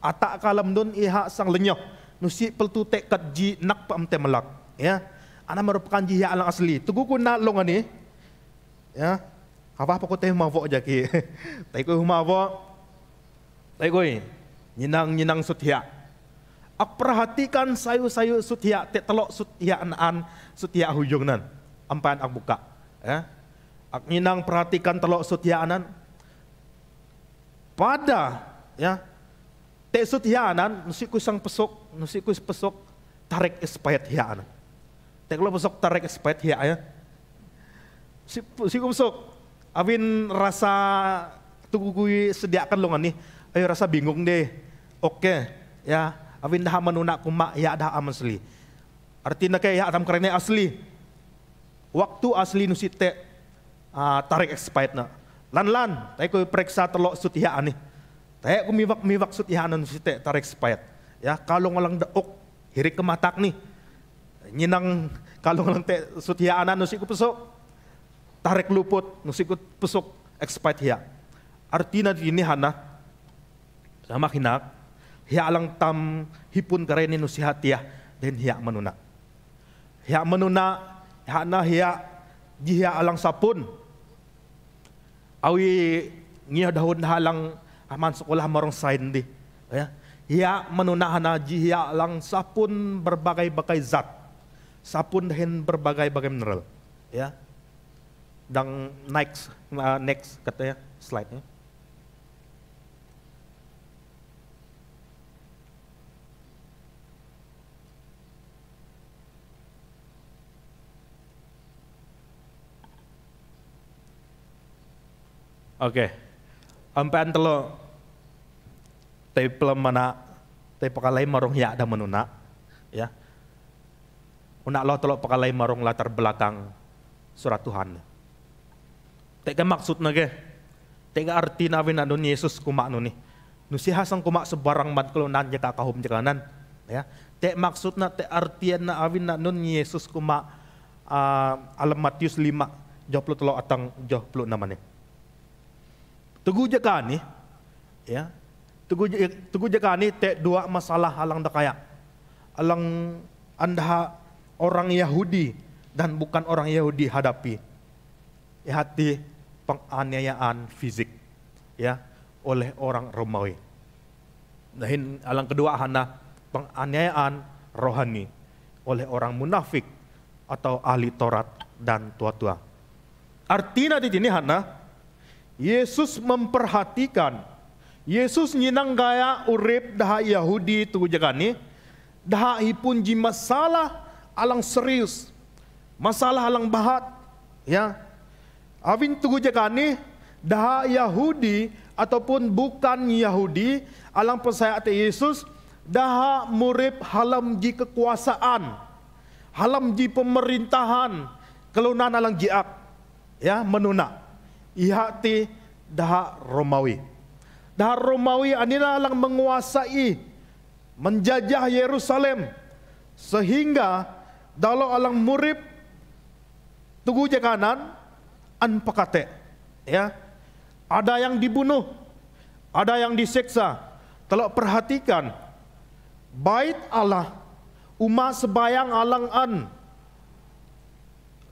atak kalam don iha sang lenyoh nusi peltu tekat ji nak pam temelak ya ana merupakan jihya ala asli tugu ku na long ani ya apa ko teh mavo jaki tai ko mavo tai koi nyinang sutya. Ak perhatikan sayu-sayu sutia te telok sutia an sutia hujungnan ampan ak buka ya ak nyinang perhatikan telok sutia anan pada ya te sutia anan nusiku sang pesok nusiku pesok tarik espayat hiya anan te kalau pesok tarik espayat hiya ya siku pesok awin rasa tugugui sediakan longan nih ayo rasa bingung deh oke ya awin dah menuna kuma ya dah asli. Artinya kayak ya atam kerene asli. Waktu asli nusite tarik expired na. Lan tay ko periksa telok sutia ani. Tay ko miwak sutia na nusite tarik expired. Ya kalau ngalang daok hirik kematak nih. Nyinang kalau ngalang te sutia ana nusi ko pesok tarik luput nusi ko pesok expect hiya. Artina ini hana sama hinak hiya alang tam hipun kareni nusihat ya dan hiya menuna. Hiya menuna hana hiya jiya alang sapun. Awi ngiya dahon halang aman sekolah marong sain di. Ya. Hiya menuna hana jiya alang sapun berbagai-bagai zat. Sapun dahin berbagai-bagai mineral. Ya. Dan next katanya slide-nya. Oke. Ampean telo tay pelemana tay pakalay marong ya da menuna. Ya. Una lo telo pakalay marong latar belakang surat Tuhan. Tega maksud nage, tega arti nawin adon Yesus kuma anu nih. Nusihasang kuma sebarang mat kelunan jaka kahum jakanan. Ya, te maksud na te artian na awin adon Yesus kuma alam Matius 5:23 atang 26 nih. Tugu jaka nih, ya, tugu jaka nih te dua masalah alang dakaya, alang anda orang Yahudi dan bukan orang Yahudi hadapi. Hati penganiayaan fisik ya oleh orang Romawi. Dan alang kedua hana penganiayaan rohani oleh orang munafik atau ahli Taurat dan tua-tua. Artinya di sini hana Yesus memperhatikan, Yesus nyinang gaya urip daha Yahudi tugu jagani, daha ipun ji masalah alang serius, masalah alang bahat, ya. Awin tugu jakani daha Yahudi ataupun bukan Yahudi alang percaya ate Yesus daha murip halam ji kekuasaan, halam ji pemerintahan, kelunan alang jiak, ya menuna. Ihati daha Romawi. Daha Romawi anina alang menguasai, menjajah Yerusalem sehingga dalam alang murip tugu jakanan an pakate, ya, ada yang dibunuh, ada yang disiksa. Kalau perhatikan bait Allah, umat sebayang alang an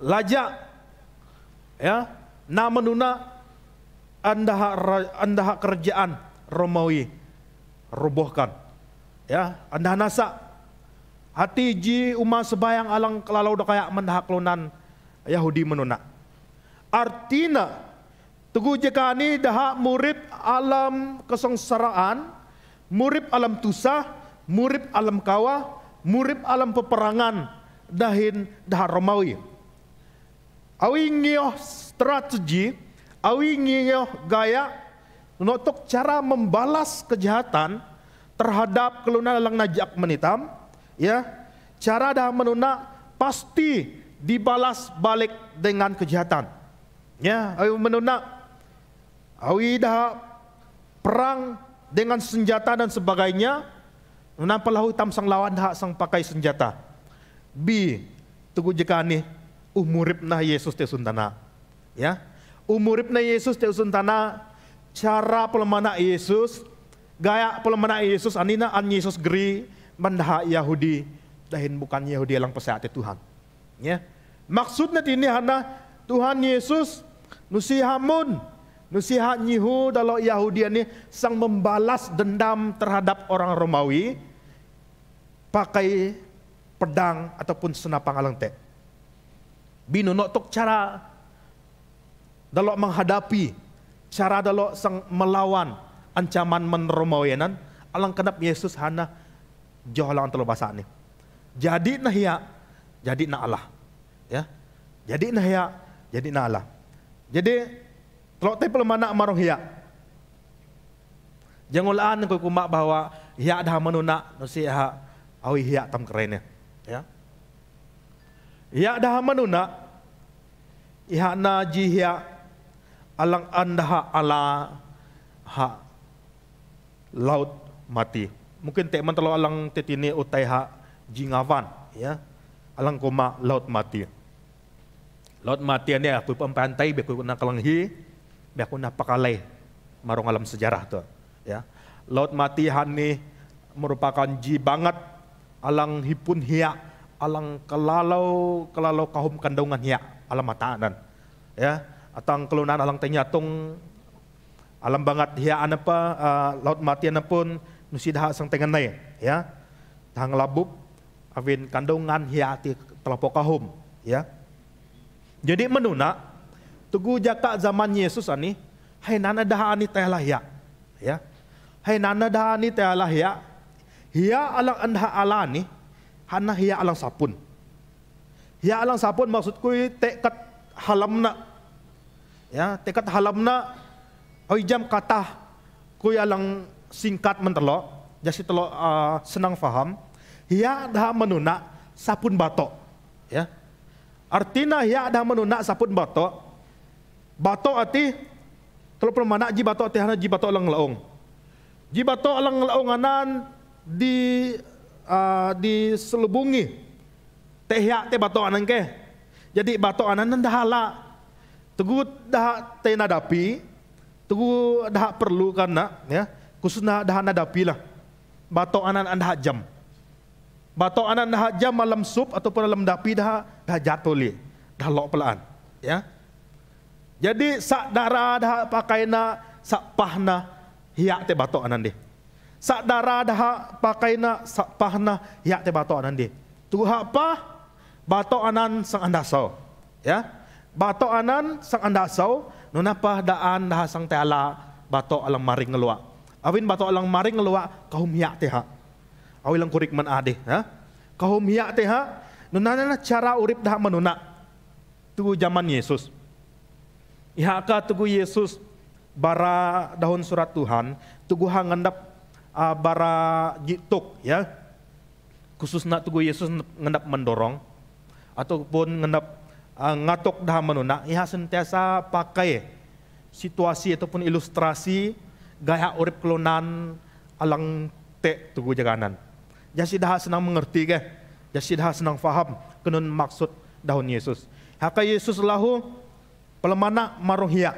lajak, ya, na menuna andaha kerajaan Romawi robohkan, ya, andaha nasa hati ji umat sebayang alang kelalau kayak mendaha kelunan Yahudi menuna. Artina tugu jekani daha murip alam kesengsaraan, murip alam tusah, murip alam kawa, murip alam peperangan dahin daha Romawi. Awi ngioh strategi, awi ngioh gaya untuk cara membalas kejahatan terhadap kelunan alang najak menitam, ya, cara dah menuna pasti dibalas balik dengan kejahatan. Ya, awi menuna, awi dah perang dengan senjata dan sebagainya, nuna pelahu tam sang lawan dah sang pakai senjata. Tugu jekani umurip na Yesus te suntana, ya, umurip na Yesus te suntana, cara pelemana Yesus, gaya pelemana Yesus anina an Yesus geri mandaha Yahudi, dahin bukan Yahudi alang pesate Tuhan, ya. Maksudnya ini hana Tuhan Yesus nusihamun, nusihat nyihu dalam Yahudi ini sang membalas dendam terhadap orang Romawi pakai pedang ataupun senapang alang te. Binunok tok cara dalam menghadapi, cara dalam sang melawan ancaman men Romawianan alang kenap Yesus hana jauh alang telo bahasa ni. Jadi nah ya, jadi na Allah. Ya, jadi nah ya, jadi na Allah. Jadi kalau te pelemana marong hiya, jangolaan ko kuma bahwa hiya dah menuna nusiha awi hiya tam kerennya, ya. Hiya dah menuna, hiya na ji hiya alang andaha ala ha laut mati. Mungkin te man telo alang tetini utai ha jingavan, ya. Alang koma laut mati. Laut mati ni aku pantai beku nak kalanghi, biakun napakalay marong alam sejarah tu, ya. Laut Mati hani merupakan ji banget alang hipun hiya, alang kelalau kahum kandungan hiya alam matanan, ya. Atang kelunan alang tenyatung alam banget hiya anapa Laut Mati anapun nusidah sang tenganay, ya. Tang labub awin kandungan hiya ti telapok kahum, ya. Jadi menuna tugu jaka zaman Yesus ani hai nana daha ani teh lahya, ya. Hai nana daha ani teh lahya, hiya alang andha alani hana hiya alang sapun. Hiya alang sapun maksudku tekat halamna, ya, tekat halamna oi jam kata kuy alang singkat mentelo jasi telo senang faham. Hiya daha menuna sapun batok, ya. Artina hiya daha menuna sapun batok. Batok ati telo permana ji batok ati hana ji batok alang laong. Ji batok alang laong anan diselubungi teh hiya teh batok anan ke. Jadi batok anan dahala tugu dah teh nadapi, tugu dah perlu kana, ya. Khususnya dah nadapi lah. Batok anan anda jam. Batok anan dah jam malam sup ataupun dalam dapi dah jatuh li, dah lok pelaan, ya. Jadi sak darah dah pakaina sak pahna hiak te batok anan deh. Sak darah dah pakaina sak pahna hiak te batok anan deh. Tu apa? Batok anan sang andasau, ya. Batok anan sang andasau nunapa daan dah sang teala batok alang maring ngelua. Awin batok alang maring ngelua kahum hiak te ha. Awilang kurik man ade, ha? Kahum hiya teh ha, nunana cara urip dah menuna. Tu zaman Yesus. Iha ka tugu Yesus bara daun surat Tuhan, tugu hangendap bara jituk, ya. Khususna tugu Yesus ngendap mendorong ataupun ngendap ngatok dah menuna. Iha sentiasa pakai situasi ataupun ilustrasi gaya urip kelunan alang te tugu jaganan. Jasi dah senang mengerti ke, jasi dah senang faham kenun maksud daun Yesus. Haka Yesus lahu pelemana marung hiya,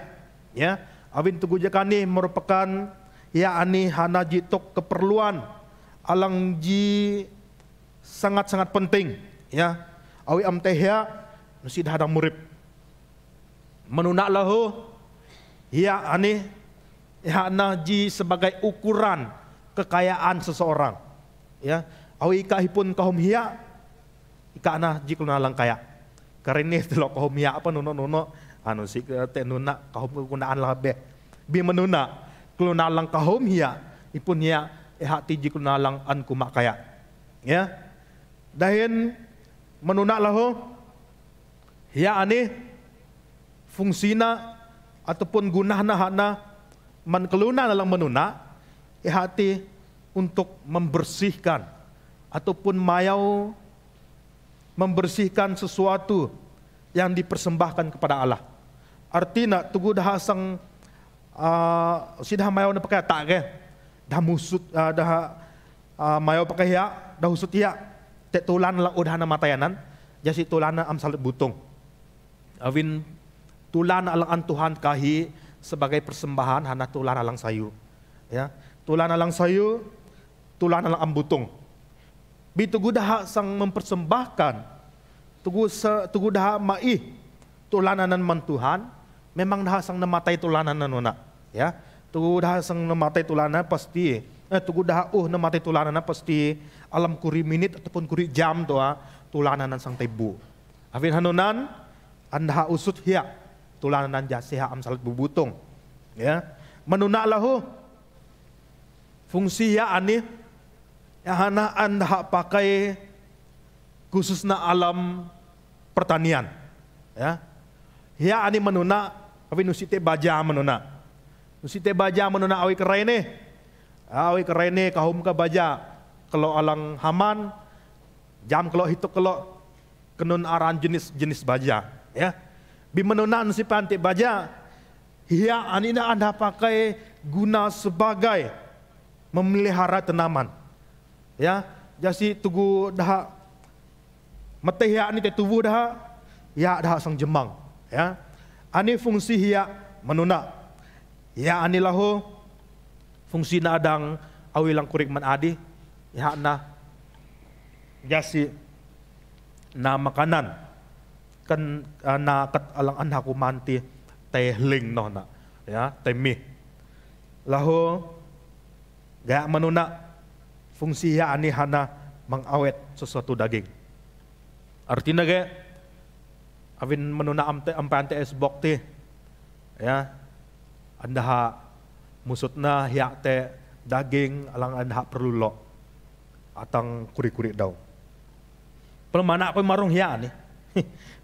ya. Awin tugu jakani merupakan hiya ani hana jitok keperluan alang ji sangat-sangat penting, ya. Awi am teh hiya nusi dah ada murip. Menuna lahu hiya ani hana ji sebagai ukuran kekayaan seseorang, ya. Awi kahipun kahum hiya ika ana jikluna lang kaya karene telo kahum hiya apa nuno anu si te nuna kahum kegunaan labe bi menuna kluna lang kahum hiya ipun hiya hati jikluna lang an kumak kaya, ya. Dahin menuna lahu hiya ani fungsina ataupun gunahna hana man keluna lang menuna hati untuk membersihkan ataupun mayau membersihkan sesuatu yang dipersembahkan kepada Allah. Artinya tugu dah sang sidah mayau na pakai tak ke dah musut dah mayau pakai ya dah usut ya te tulan la udah na matayanan jasi tulana am salit butung awin tulan alang Tuhan kahi sebagai persembahan hana tulan alang sayu, ya. Tulan alang sayu, tulan alang ambutung. Bi tugu dah sang mempersembahkan, tugu dah mai tulananan man Tuhan, memang dah sang namatai tulananan nona, ya. Tugu dah sang namatai tulanan pasti, tugu dah namatai tulananan pasti alam kuri minit ataupun kuri jam toa tulananan sang tebu. Afin hanunan anda usut hiya tulananan jasiha am salat bubutung, ya. Menuna lahu fungsi ya ani ya hana anda pakai khususna alam pertanian, ya. Ya ani menuna awi nusite baja menuna. Nusite baja menuna awi kerene. Awi kerene kahum ka baja kalau alang haman jam kalau hituk kalau kenun aran jenis baja, ya. Bi menuna nusi panti baja hiya anina anda pakai guna sebagai memelihara tanaman, ya. Jasi tugu dah mate hiya ani te tubuh dah ya dah sang jemang, ya. Ani fungsi hiya menuna Ya anilah ho fungsi na adang awilang kurik man adi ya na jasi na makanan kan na kat alang anha kumanti teh ling no na ya teh mie laho gaya manuna fungsi ya ani hana mengawet sesuatu daging artinya gaya avin manuna ampe esbok ti ya anda musutna hiak te daging alang anda perlu lo atang kuri-kuri daw pelmana ko marong hiak ni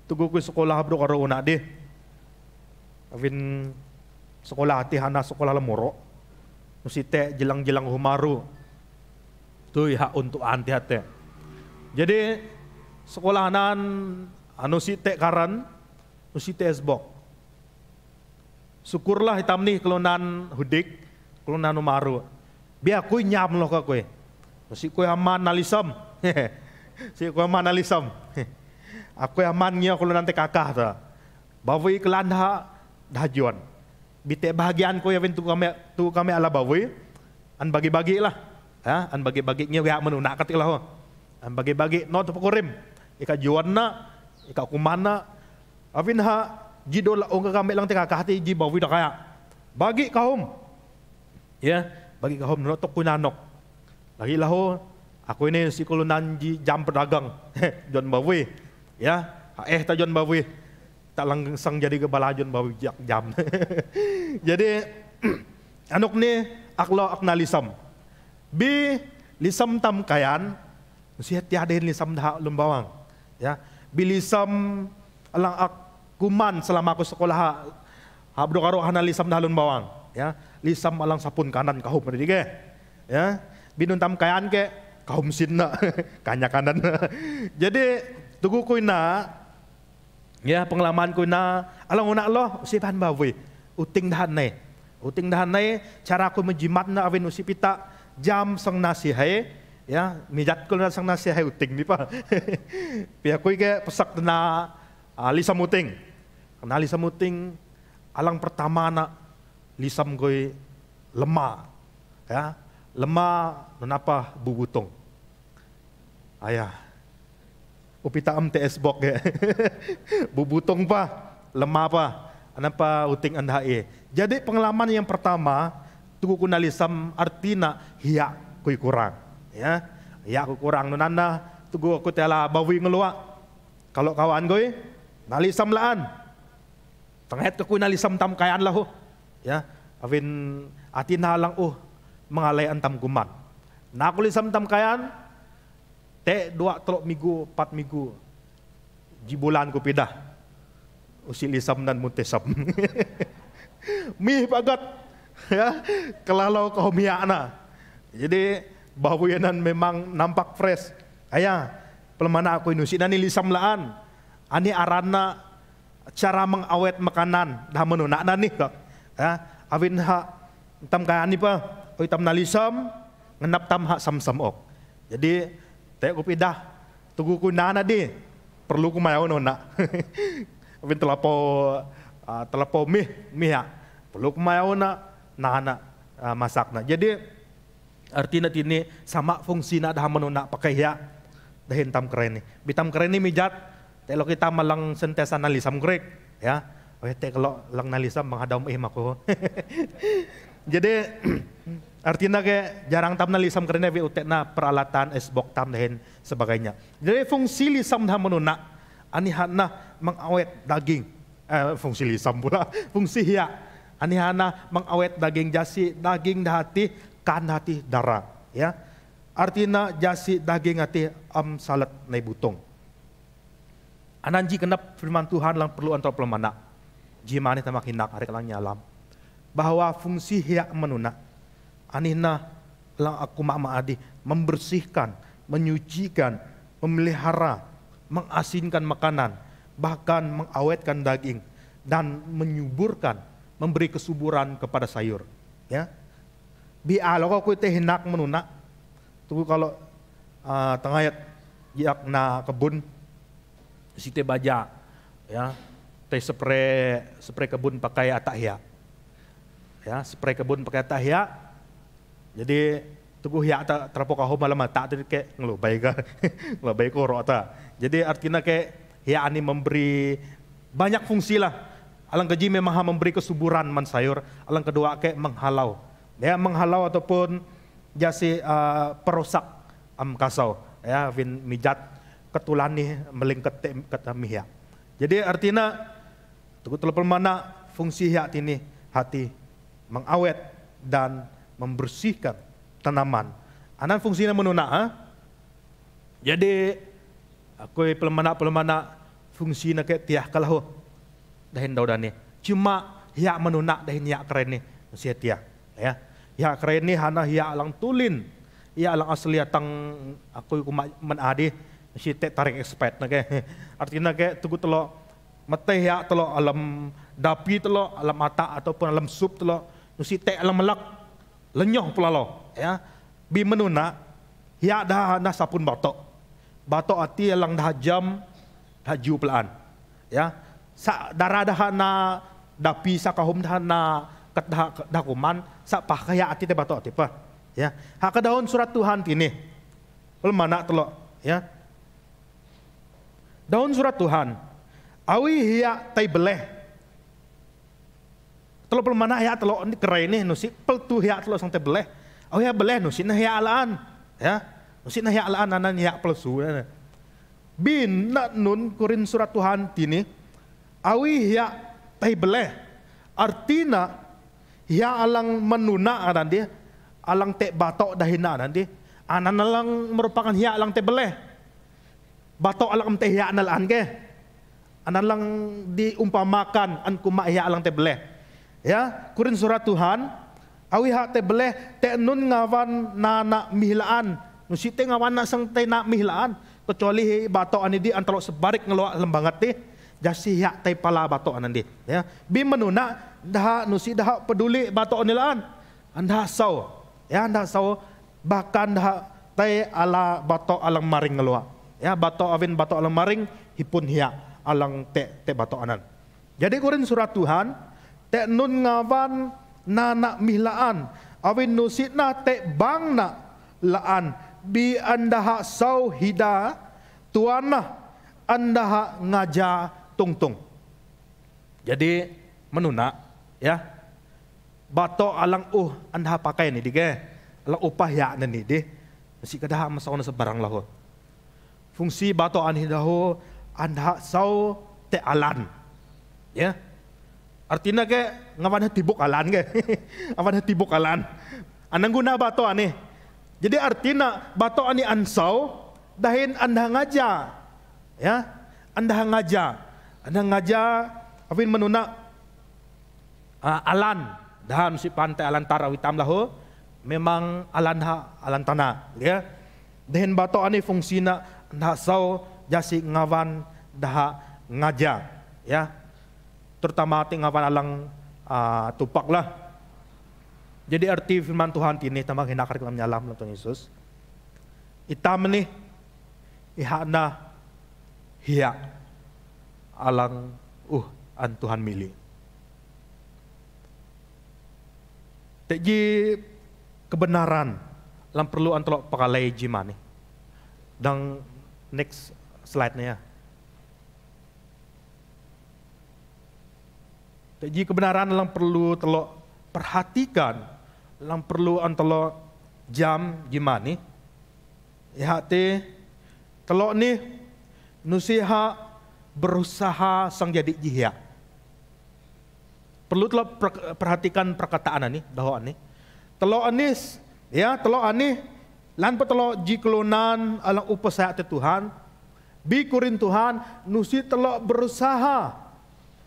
tugu ko sekolah bro karo una di avin sekolah ti hana sekolah lemoro musite jelang-jelang humaru tu hak untuk anti hate jadi sekolahanan anu site karan usite esbok syukurlah hitam nih kelunan hudik kelunan umaru biar aku nyam loh kau si kue aman nalisam si kue aman nalisam aku amannya kalau nanti kakak ta bawi kelan dah juan bite bahagian kue yang tu kami ala bawi an bagi-bagi lah ya an bagi-bagi nya ya menuna katik lah an bagi-bagi no tu pekorim ika juan na ika kumana avin jidol orang kami lang teka kahati ji bawi dah kaya bagi kaum ya bagi kaum no tok kunanok lagi laho aku ini si kulunan ji jam pedagang John bawi ya ta John bawi tak langsung jadi kepala John bawi jam jadi anuk ni aklo aknalisam bi lisam tam kayan mesti tiadain lisam dah lumbawang ya bilisam alang ak kuman selama aku sekolah habdo karo hana lisam dalun bawang ya lisam alang sapun kanan kahum tadi ke ya binun tam kayan ke kahum sinna kanya kanan jadi tugu kuina ya pengalaman kuina alang una Allah usipan bawi uting dahan nai cara aku menjimat na awin usipita jam sang nasihai ya mijat ko na sang nasihai uting ni pa pia kuy ke pesak na lisam uting karena lisam uting alang pertama na lisam goy lemah ya lemah kenapa bubutong ayah upita am ts bok ya bubutong pa lemah pa kenapa uting anda jadi pengalaman yang pertama tuku kuna lisam artina hiya kuy kurang ya hiya kuy kurang nunana tugu aku tela bawi ngeluak kalau kawan goy nalisam laan tenghet ke kuna lisam tam kayan lah ya avin atina lang mengalai antam kuman na aku lisam tam kayan te 2-3 minggu 4 minggu jibulan ku pidah usi lisam dan muntesam mih bagat ya kelalau kaum na jadi bahuyanan memang nampak fresh ayah pelmana aku inusi nani lisam laan ani arana cara mengawet makanan dah menuna nih kak ya awin tam kaya ni pa oi tam nalisam ngenap tam sam ok jadi teh ku pidah tugu ku nana di perlu ku mayaw nona awin telapo mih ya perlu ku mayaw na nana masakna jadi artinya tini sama fungsi na dah menuna pakai ya dahin tam keren ni bitam keren ni mijat kalau kita malang sentiasa nalisam grek ya kalau lang nalisam menghadam aku jadi artinya ke jarang tam nalisam karena utekna peralatan esbok tam dan sebagainya jadi fungsi lisam dah menuna anihana mengawet daging fungsi lisam pula fungsi hiya anihana mengawet daging jasi daging dahati kan hati darah ya artinya jasi daging hati salat nai butong ananji kenap firman Tuhan lang perlu antara pelemana jimani tamak hinak hari kalang nyalam bahwa fungsi hiak menuna anihna lang aku adi membersihkan menyucikan memelihara mengasinkan makanan bahkan mengawetkan daging dan menyuburkan memberi kesuburan kepada sayur ya bialo aku teh hinak menuna tuh kalau tengayat yak na kebun site baja ya teh spray kebun pakai atahya Ya, spray kebun pakai tahya. Jadi tugu hiak tak terpokau malam mata tu kayak ngelubai ke, ngelubai korok tak. Jadi artinya kayak hiak ini memberi banyak fungsi lah. Alang keji memang memberi kesuburan man sayur. Alang kedua kayak menghalau. Ya, menghalau ataupun jasi perosak kasau. Ya, vin mijat ketulan nih melingket kata hiak. Jadi artinya tugu telepon mana fungsi hiak ini hati mengawet dan membersihkan tanaman. Anan fungsinya menuna. Jadi aku pelemana fungsinya kayak tiah kalau dahin daudane. Cuma hiak menuna dahin hiak keren nih masih tiah. Ya, hiak keren nih hana hiak alang tulin. Hiak alang asli atang aku menadi masih tarik expert nake. Artinya kayak tugu telo mate hiak telo alam dapi telo alam mata ataupun alam sup telo nusi tek alam melak lenyoh pelalo. Ya, bi menuna hiak dah na sapun batok ati alang dah jam dah ju pelaan. Ya, sa darah dah na dapi sa kahum dah na ket dah kuman sa pakaya ati te batok ati pa. Ya, hak daun surat Tuhan tini pel mana telo. Ya, daun surat Tuhan awi hiak tai beleh telo pel mana hiak telo ni kerai ni nusi pel tu hiak telo sang te beleh. Oh ya beleh nusi na hiak alaan. Ya, nusi na hiak alaan anan hiak pelsu. Bin na nun kurin surat Tuhan tini awi hiak tai beleh artina hiak alang menuna anan dia alang te batok dahina anan dia anan alang merupakan hiak alang te beleh batok alang te hiak nalaan ke anan lang diumpamakan an kuma hiak alang te beleh. Ya, kurin surat Tuhan awi hak te beleh te nun ngawan na mihlaan nusi te ngawan na sang te na mihlaan kecuali batok ani di antara sebarik ngeluak lembangat te jasi hak te pala batok anan di. Ya, bi menuna dah nusi dah peduli batok anilaan anda sau. Ya, anda sau bahkan dah te ala batok alang maring ngeluak. Ya, batok awin batok alang maring hipun hiak alang te batok anan. Jadi kurin surat Tuhan te nun ngawan na mihlaan awin nusitna te bang na laan bi andaha sau hida tuanah andaha ngaja tungtung. Jadi menuna ya bato alang andaha pakai ni dige alang upah ya ni de masih kedah masauna sebarang lahu. Fungsi bato ani dahu andaha sau te alan. Ya, artinya ke ngawan tibuk alan ke, ngawan tibuk alan. Anang guna bato ani. Jadi artinya bato ani ansau dahin anda ngaja. Ya, anda ngaja awin menuna alan dahan si pantai alan tarawitam lahu memang alan tanah. Ya, dahin bato ani fungsina anda sau jasi ngawan dah ngaja. Ya, terutama ngawan alang tupak lah. Jadi arti firman Tuhan ini tambah hinakar dalam nyalam Tuhan Yesus. Itam nih ihana hiya alang an Tuhan milih. Teji kebenaran lam perlu antolok pakalai jimani. Dan next slide-nya ya. Teji kebenaran lam perlu telok perhatikan, lam perlu antolok jam jimani. Ihate telok ni nusiha berusaha sang jadi jihya. Perlu telok perhatikan perkataan ani dahwa ani. Telok anis ya, telok ani lan telok jiklonan alang upasaya te Tuhan. Bi kurin Tuhan nusi telok berusaha.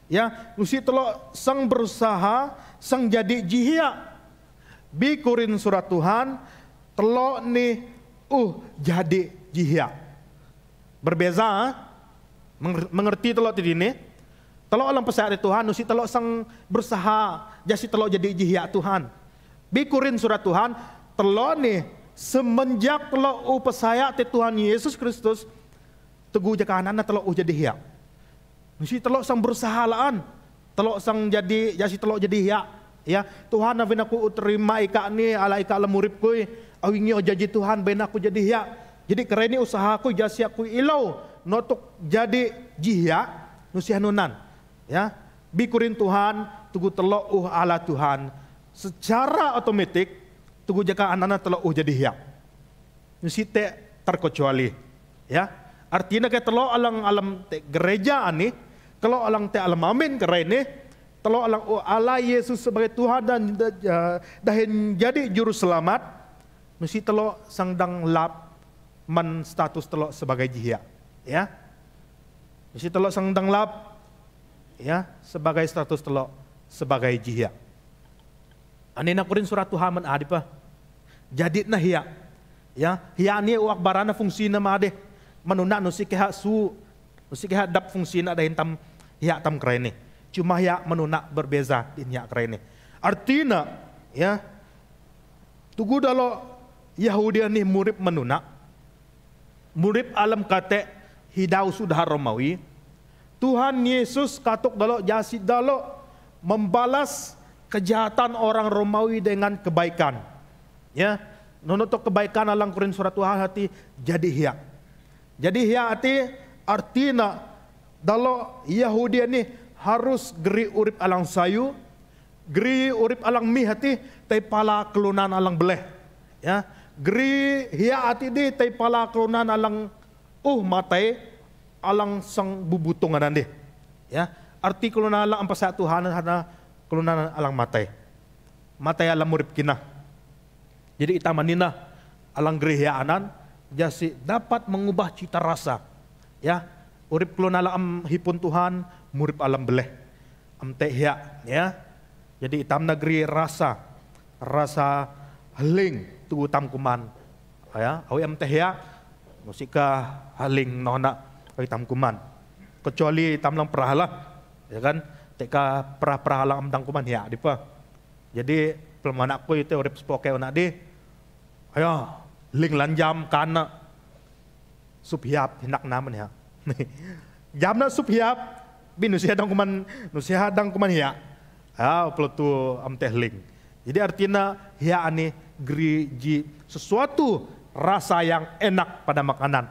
Ya, nusi telok sang berusaha sang jadi jihya. Bi kurin surat Tuhan telok ni jadi jihya. Berbeza, mengerti telok tadi ni. Telok alam pesaya Tuhan nusi telok sang berusaha jasi telok jadi jihya Tuhan. Bi kurin surat Tuhan telok ni semenjak telok pesaya Tuhan Yesus Kristus teguh jakanan telok jadi jihya. Nusi telok sang berusaha laan, telok sang jadi jasi telok jadi hiya. Ya, Tuhan na aku terima ika ni ala ika alam urip ko. Awingi o janji Tuhan ben aku jadi hiya. Jadi kereni usaha aku jasi aku ilau notok jadi jihya nusihanunan. Ya, bikurin Tuhan tugu telok ala Tuhan secara otomatis tugu jaka anak-anak telok jadi hiya. Nusite terkecuali. Ya, artinya kayak telok alang te gereja ani, kalau alang te alam amin kereni, telok alang ala Yesus sebagai Tuhan dan dahin jadi juru selamat, nusi telok sangdang lap man status telok sebagai jihya, ya. Nusi telok sangdang lap, ya, sebagai status telok sebagai jihya. Anina kurin surat Tuhan man adi pa. Jadi nah hiya, ya, hiya ni uak barana fungsi nama ade, manuna nusi keha dap fungsi na dahin tam hiya tam kerene. Cuma hiya manuna berbeza din hiya kerene. Artinya, ya, tugu dalo Yahudi ni murid manuna. Murid alam kate hidau sudah Romawi. Tuhan Yesus katuk dalo jasi dalo membalas kejahatan orang Romawi dengan kebaikan. Ya, nonotok kebaikan alang kurin surat Tuhan hati jadi hiya. Jadi hiya hati artinya dalo Yahudi ni harus geri urip alang sayu, geri urip alang mi hati tay pala kelunan alang beleh. Ya, geri hiya ati di tay pala kelunan alang matay alang sang bubutungan andi. Ya, arti kelunan alang ampasa Tuhan hana kelunan alang matay. Matay alang murip kina. Jadi itamanina alang geri hiya anan jasi dapat mengubah cita rasa. Ya, urip kelunan alang hipun Tuhan murip alam beleh. Amte hiya, ya. Jadi itam negeri rasa heling tu tam kuman, ya, awi am tehya musika haling nona awi tam kuman, kecuali tam lang perahala, ya kan, teka perahala am tam kuman ya, dipa. Jadi pelmanak ko itu urip spoke ona di, ayo ling lanjam kana subhiap hinak naman ya, jamna subhiap bin nusia dang kuman ya, pelotu am teh ling. Jadi artinya hiya ani geriji sesuatu rasa yang enak pada makanan.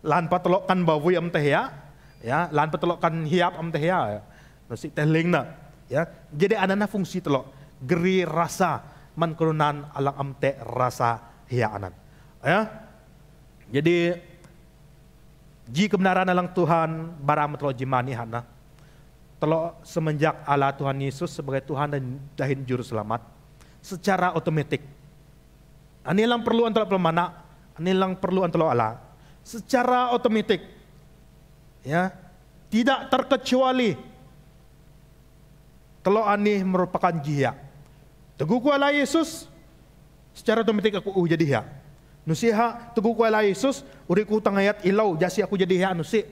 Lan patolokkan bawui am teh ya, lan patolokkan hiap am teh ya, nasi teh lingna, ya. Jadi anana fungsi telok geri rasa man kelunan alang am teh rasa hiya anan, ya. Jadi ji kebenaran alang Tuhan baram telok jimani hana telok semenjak Allah Tuhan Yesus sebagai Tuhan dan dahin juru selamat secara otomatis. Ani lang perlu antara pelmana, ani lang perlu antara Allah. Secara otomatis, ya, tidak terkecuali. Kalau ani merupakan jihya. Teguh kuala Yesus, secara otomatis aku jadi hiya. Nusiha teguh kuala Yesus, uriku tangayat ilau jasi aku jadi hiya nusi.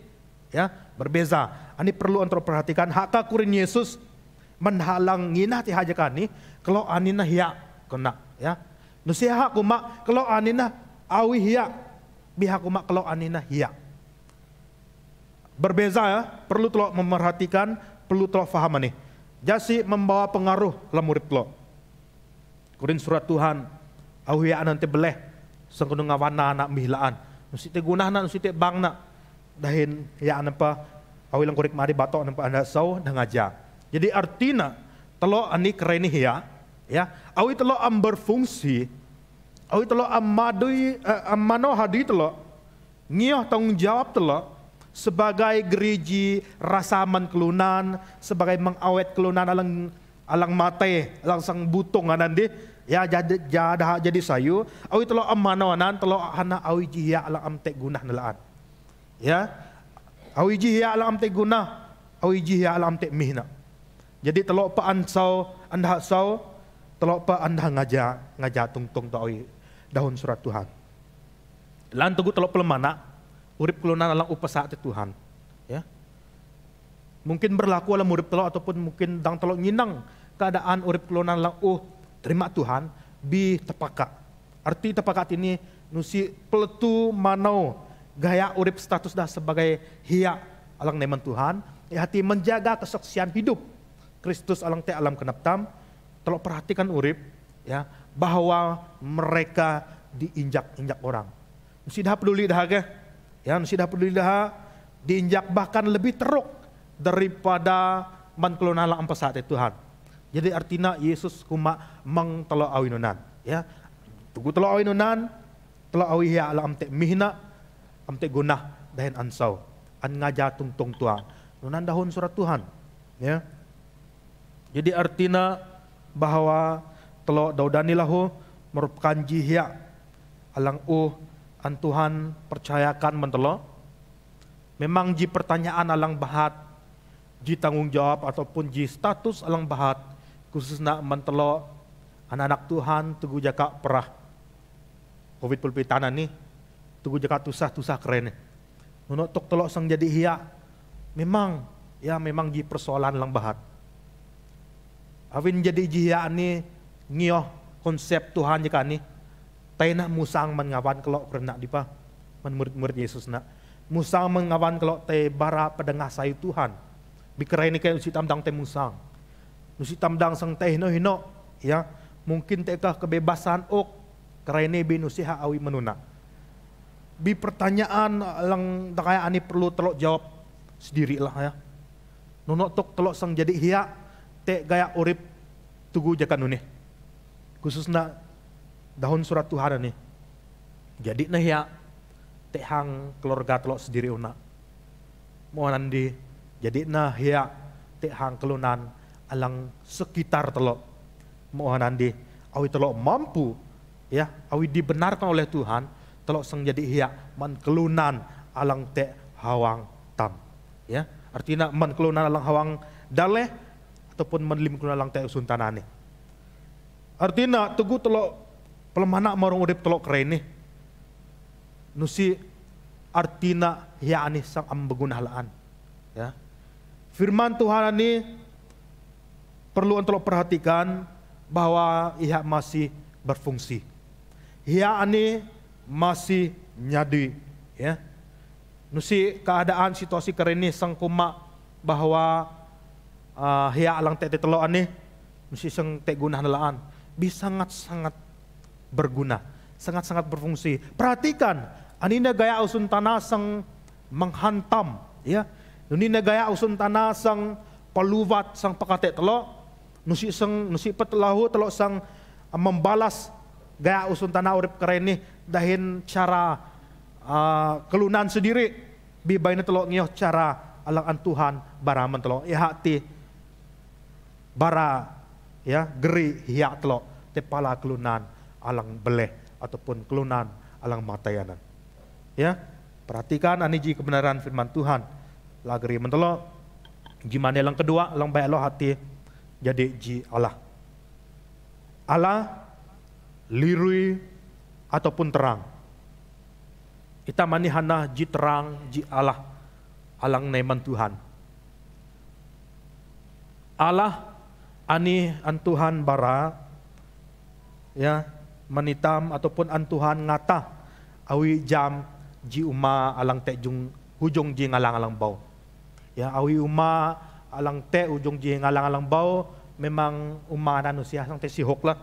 Ya, berbeza. Ani perlu antara perhatikan haka kurin Yesus menhalang ngina ti hajakan ni kalau anina hiya kena, ya. Nusiha kuma kalau anina awi hiya, biha kuma kalau anina hiya. Berbeza, ya, perlu telo memerhatikan, perlu telo faham nih. Jasi membawa pengaruh dalam murid telo. Kurin surat Tuhan, awi hiya nanti beleh, sangkudu ngawana anak mihlaan. Nusite gunahna, nusite bangna, dahin hiya apa, awi lang kurik mari batok nampa anda sau dah ngaja. Jadi artinya telo ani kereni hiya, ya, awi telo am berfungsi, awi telo am mano hadi telo, ngioh tanggung jawab telo sebagai geriji rasaman kelunan, sebagai mengawet kelunan alang mate, alang sang butung anandi, ya jadi sayu, awi telo am mano anan telo hana awi jihya alang am tek gunah nalaan, ya, awi jihya alang am tek gunah, awi jihya alang am tek mihna. Jadi telok pa ansau anda sau, telok pa anda ngaja tungtung taui daun surat Tuhan. Lan tugu telok pelemana, urip kelunan alang upasa ti Tuhan, ya. Mungkin berlaku alam urip telok ataupun mungkin dang telok nyinang keadaan urip kelunan alang terima Tuhan bi tepaka. Arti tepakat ini nusi peletu manau gaya urip status dah sebagai hiya alang neman Tuhan, ya hati menjaga kesaksian hidup Kristus alang te alam kenaptam, telok perhatikan urip, ya, bahwa mereka diinjak-injak orang. Mesti dah peduli dah ke? Ya, mesti dah peduli dah diinjak bahkan lebih teruk daripada man kelonala ampasat Tuhan. Jadi artinya Yesus kuma mang telo awinunan, ya. Tugu telo awinunan, telo awi ya ala amte mihna, amte gunah dahin ansau, an ngaja tungtung tuang. Nunan dahun surat Tuhan, ya. Jadi artinya bahwa telo daudani lahu merupakan jihya alang an Tuhan percayakan mentelo. Memang ji pertanyaan alang bahat, ji tanggung jawab ataupun ji status alang bahat, khususnya mentelo anak-anak Tuhan tugu jaka perah COVID pulpitanan nih, tugu jaka tusah keren. Nunuk tok telok sang jadi hiya, memang ji persoalan alang bahat. Awin jadi jihya ni ngioh konsep Tuhan jika ni, tay nak musang mengawan kelok kerenak dipa, murid-murid Yesus nak. Musang mengawan kalau te bara pedengah sayu Tuhan. Bikerai ni kayak usi tamdang te musang. Usi tamdang sang te hino, ya. Mungkin tekah kebebasan ok kerai ni bin usi awi menuna. Bi pertanyaan lang kaya ani perlu telok jawab sendiri lah, ya. Nunok tok telok sang jadi hiya te gaya urip tugu jakan nuni. Khususnya dahun surat Tuhan ni. Jadi nah hiya tehang keluarga telok sendiri una. Mau nandi jadi nah ya tehang kelunan alang sekitar telok. Mau nandi awi telok mampu, ya, awi dibenarkan oleh Tuhan telok sang jadi ya man kelunan alang te hawang tam, ya. Artinya man kelunan alang hawang daleh ataupun man lim kelunan alang te usun tanane. Artinya tugu telok pelemana marung urip telok keren nih. Nusi artina ya ani sang ambegunalaan, ya. Firman Tuhan ini perlu untuk perhatikan bahwa ia masih berfungsi. Ia ani masih nyadi, ya. Nusi keadaan situasi keren ini sang kuma bahwa ia alang te telo ani nusi sang te guna nalaan bisa sangat berguna, sangat berfungsi. Perhatikan anina gaya usun tanah sang menghantam, ya. Nunina gaya usun tanah sang paluvat sang pakate telo, nusi petelahu telo sang membalas gaya usun tanah urip keren ni dahin cara kelunan sendiri bi baina telo ngioh cara alang Tuhan baraman telo ya hati bara, ya, geri hiya telo tepala kelunan alang beleh ataupun kelunan alang matayanan. Ya, perhatikan aniji kebenaran firman Tuhan. Lageri mentelo gimana yang kedua lang baik lo hati jadi ji Allah. Allah lirui ataupun terang. Kita manihana ji terang ji Allah alang neman Tuhan. Allah ani an Tuhan bara, ya, manitam ataupun an Tuhan ngata awi jam ji uma alang te hujung ji ngalang-alang bau, ya. Awi uma alang te ujung ji ngalang-alang bau memang umanan usia sang te sihok lah,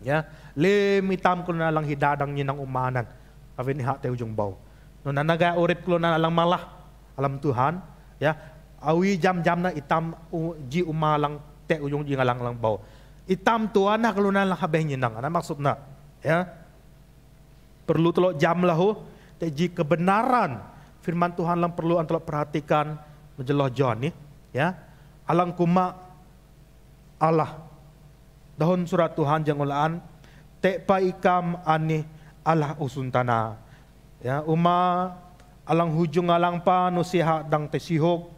ya. Le mitam ko na lang hidadang ninang umanan awi ni ha te ujung bau no nanaga urip ko na alang malah alam Tuhan, ya. Awi jam-jam na itam ji umalang te ujung ji ngalang-alang bau itam tuan na kalau na lang habeh ninang ana maksud na, ya. Perlu telok jam lahu teji kebenaran firman Tuhan lang perlu antelok perhatikan menjeloh John nih, ya. Alang kuma Allah dahun surat Tuhan jangulaan te pa ikam ani Allah usun tanah, ya. Uma alang hujung alang pa nusiha dang tesihok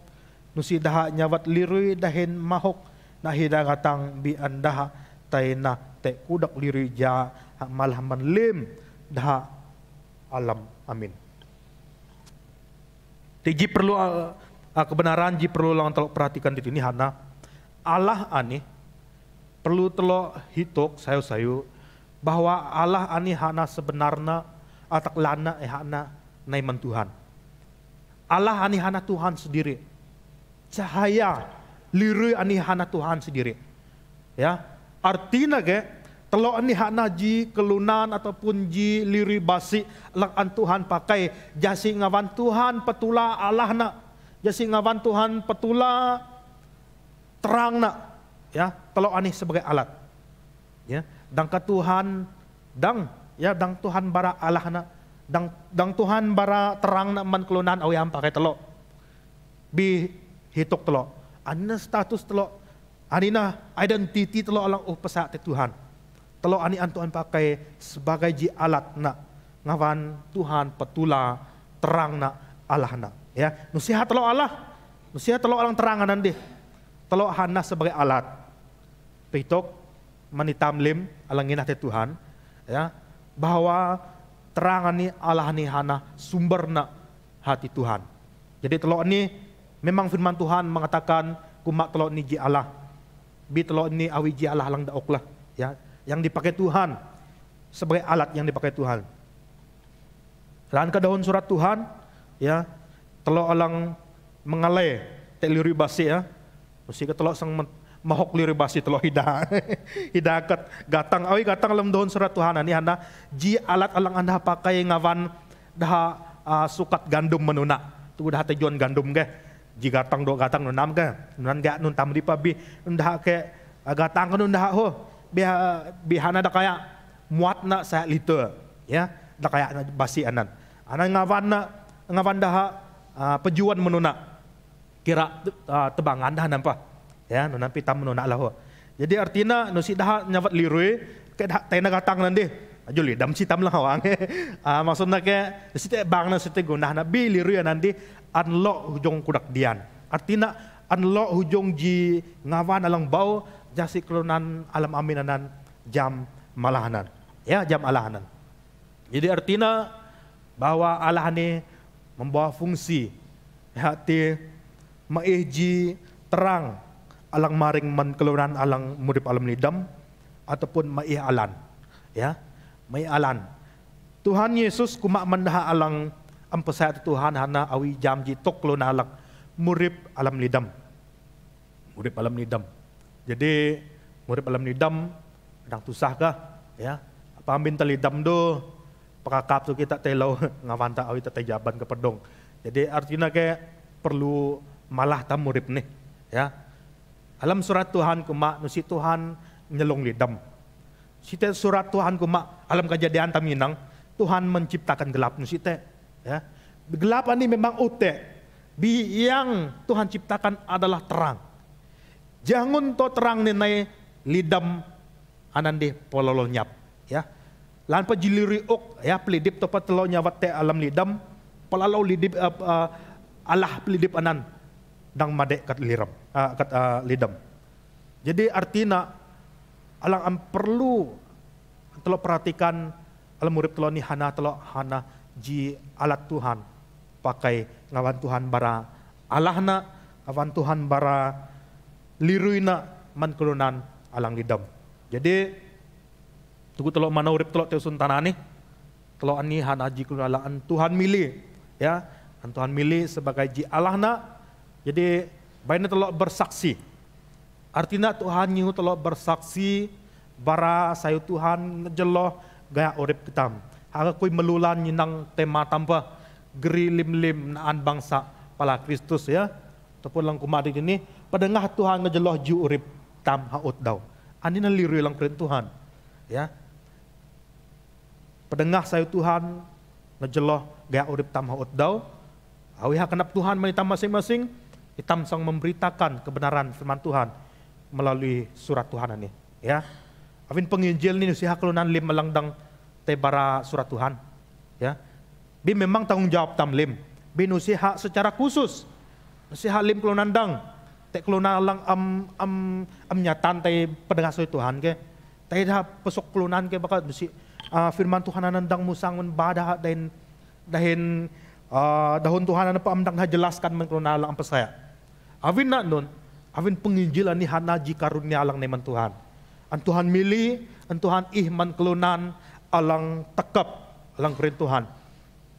nusi daha nyawat lirui dahin mahok nahida katang bi andah tayna te kudak lirui ja malah manlim daha alam. Amin. Tiji perlu kebenaran ji perlu lang telok perhatikan di sini hana Allah ani perlu telok hitok sayu bahwa Allah ani hana sebenarnya atak lana hana naiman Tuhan. Allah ani hana Tuhan sendiri. Cahaya liru ani hana Tuhan sendiri. Ya, artinya ke telo ni hana ji kelunan ataupun ji liri basi lang an Tuhan pakai jasi ngawan Tuhan petula Allah nak jasi ngawan Tuhan petula terang nak ya telo ani sebagai alat ya dang ka Tuhan dang Tuhan bara Allah nak dang Tuhan bara terang nak man kelunan awam pakai telo bi hitok telo anina status telo anina identity telo alang upasa te Tuhan telo ani an Tuhan pakai sebagai ji alat nak ngawan Tuhan petula terang nak Allah nak ya nusihat telo Allah nusihat telo alang teranganan deh telo hana sebagai alat pitok manitam lim alang nginah te Tuhan ya bahwa terangan ni Allah ni hana sumber nak hati Tuhan jadi telo ni memang firman Tuhan mengatakan kumak telo ni ji Allah bi telo ni awi ji Allah alang daok lah ya yang dipakai Tuhan sebagai alat yang dipakai Tuhan. Lan ke daun surat Tuhan ya telo alang mengalai te liri basi ya. Mesti ke telo sang mahok liri basi telo hida. Hida kat gatang awi gatang dalam daun surat Tuhan ani hana ji alat alang anda pakai ngawan dah sukat gandum menuna. Tu dah tujuan gandum ke. Ji gatang do gatang nunam ke. Nunan ga nun tam di pabi ndah ke gatang nun dah ho. Bihana dah kayak muat nak saya liter ya dah kayak basi anan ngawan dah pejuan menuna kira tebangan dah nampak ya nuna pitam menuna lah jadi artinya nusi dah nyawat lirui ke dah tena gatang nanti juli dam sitam lah wang maksudnya ke site bang na site gunah na bi lirui nanti unlock hujung kudak dian artinya unlock hujung ji ngawan alang bau jasi kelunan alam aminanan jam malahanan ya jam alahanan jadi artinya bahwa Allah ni membawa fungsi hati maiji terang alang maring man kelunan alang murip alam lidam ataupun mai alan ya mai alan Tuhan Yesus kumak mandah alang ampesat Tuhan hana awi jam ji tok kelunan alang murip alam lidam jadi murid alam lidam dang tusah kah ya apa amin talidam do pakakap tu kita telau ngawanta awi tetajaban ke pedong jadi artinya ke perlu malah tam murid nih ya alam surat Tuhan kuma nusi Tuhan nyelong lidam site surat Tuhan kuma alam kejadian taminang Tuhan menciptakan gelap nusi te ya gelap ini memang ute bi yang Tuhan ciptakan adalah terang jangan to terang nenai lidam anande pololo nyap ya lan pa jiliri ok ya pelidip to patelo nyawat te alam lidam palalau lidip Allah pelidip anan dang made kat liram kat lidam jadi artinya alang perlu telo perhatikan alam murid telo ni hana ji alat Tuhan pakai ngawan Tuhan bara Allahna ngawan Tuhan bara liruina man kelunan alang lidam. Jadi tugu telo mana urip telo teusun tanani telo ani han aji kelunan Tuhan milih ya an Tuhan milih sebagai ji Allahna. Jadi baina telo bersaksi. Artinya Tuhan nyu telo bersaksi bara sayu Tuhan ngejeloh gaya urip kitam. Haga kui melulan nyinang tema tanpa geri lim-lim naan bangsa pala Kristus ya. Ataupun lang kumadi ini padengah Tuhan ngejeloh ju urip tam haut daw. Ani na liru lang keren Tuhan. Ya. Padengah sayu Tuhan ngejeloh gaya urip tam haut daw. Awi hakenap Tuhan manitam masing-masing hitam sang memberitakan kebenaran firman Tuhan melalui surat Tuhan ini. Ya. Awin penginjil ni si haklunan lim melangdang tebara surat Tuhan. Ya. Bi memang tanggung jawab tam lim. Bi nusiha secara khusus. Nusiha lim kelunandang. Tek kelunan lang am nyatan tay pendengar surat Tuhan ke. Tay dah pesok kelunan ke bakal nusi firman Tuhan anandang musangun badah dahin dahun Tuhan anu paamdang jelaskan mengkelunan lang ampa saya. Awin na nun, awin penginjilan ni hana jikarunia alang neman Tuhan. An Tuhan milih, an Tuhan ihman kelunan alang tekap alang keren Tuhan.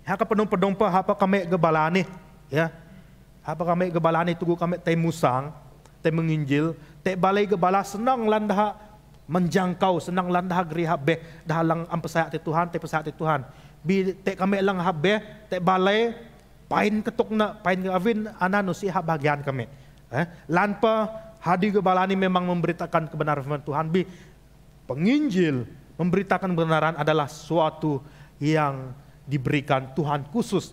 Haka pedong pa hapa kami gebalani ya. Hapa kami gebalani tugu kami teh musang, teh menginjil, teh balai gebala senang landah menjangkau senang lan dah geri habeh dah lang am pesaya ti Tuhan te pesaya ti Tuhan bi te kami lang habeh te balai pain ketuk na pain gavin ananu si bagian kami lan pa hadi gebalani memang memberitakan kebenaran firman Tuhan bi penginjil memberitakan kebenaran adalah suatu yang diberikan Tuhan khusus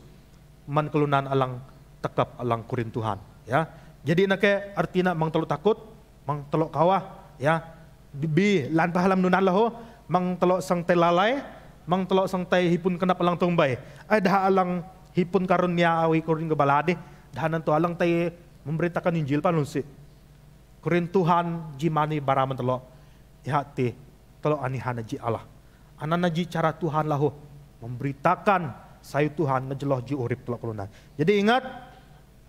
man kelunan alang tekap alang kurin Tuhan ya. Jadi nake artina mang telok takut mang telok kawah ya bi lan pahalam nunan laho mang telok sang telalai mang telok sang tay hipun kenap alang tumbay ay dah alang hipun karunia awi kurin gebalade dah nanto alang tay memberitakan Injil panusi kurin Tuhan jimani baraman telok ihati telok anihana ji Allah anana ji cara Tuhan laho memberitakan sayu Tuhan ngejeloh ji urip telok kelunan. Jadi ingat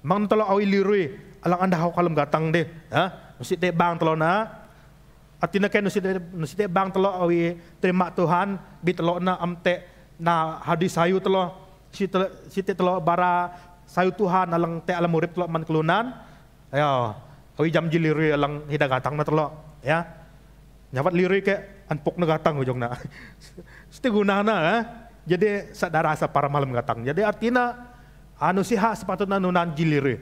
mang telok awi lirui alang anda hau kalem gatang deh ha mesti te bang telok na atina ken nusi te bang telok awi terima Tuhan bi telok na amte na hadis sayu telok si te telok bara sayu Tuhan alang te alam urip telok man kelunan ayo awi jam ji lirui alang hida gatang na telok ya nyawat lirui ke anpok na gatang ujung na sti gunana jadi sadara asa para malam gatang jadi artina anu si hak sepatutnya nunan ji lirui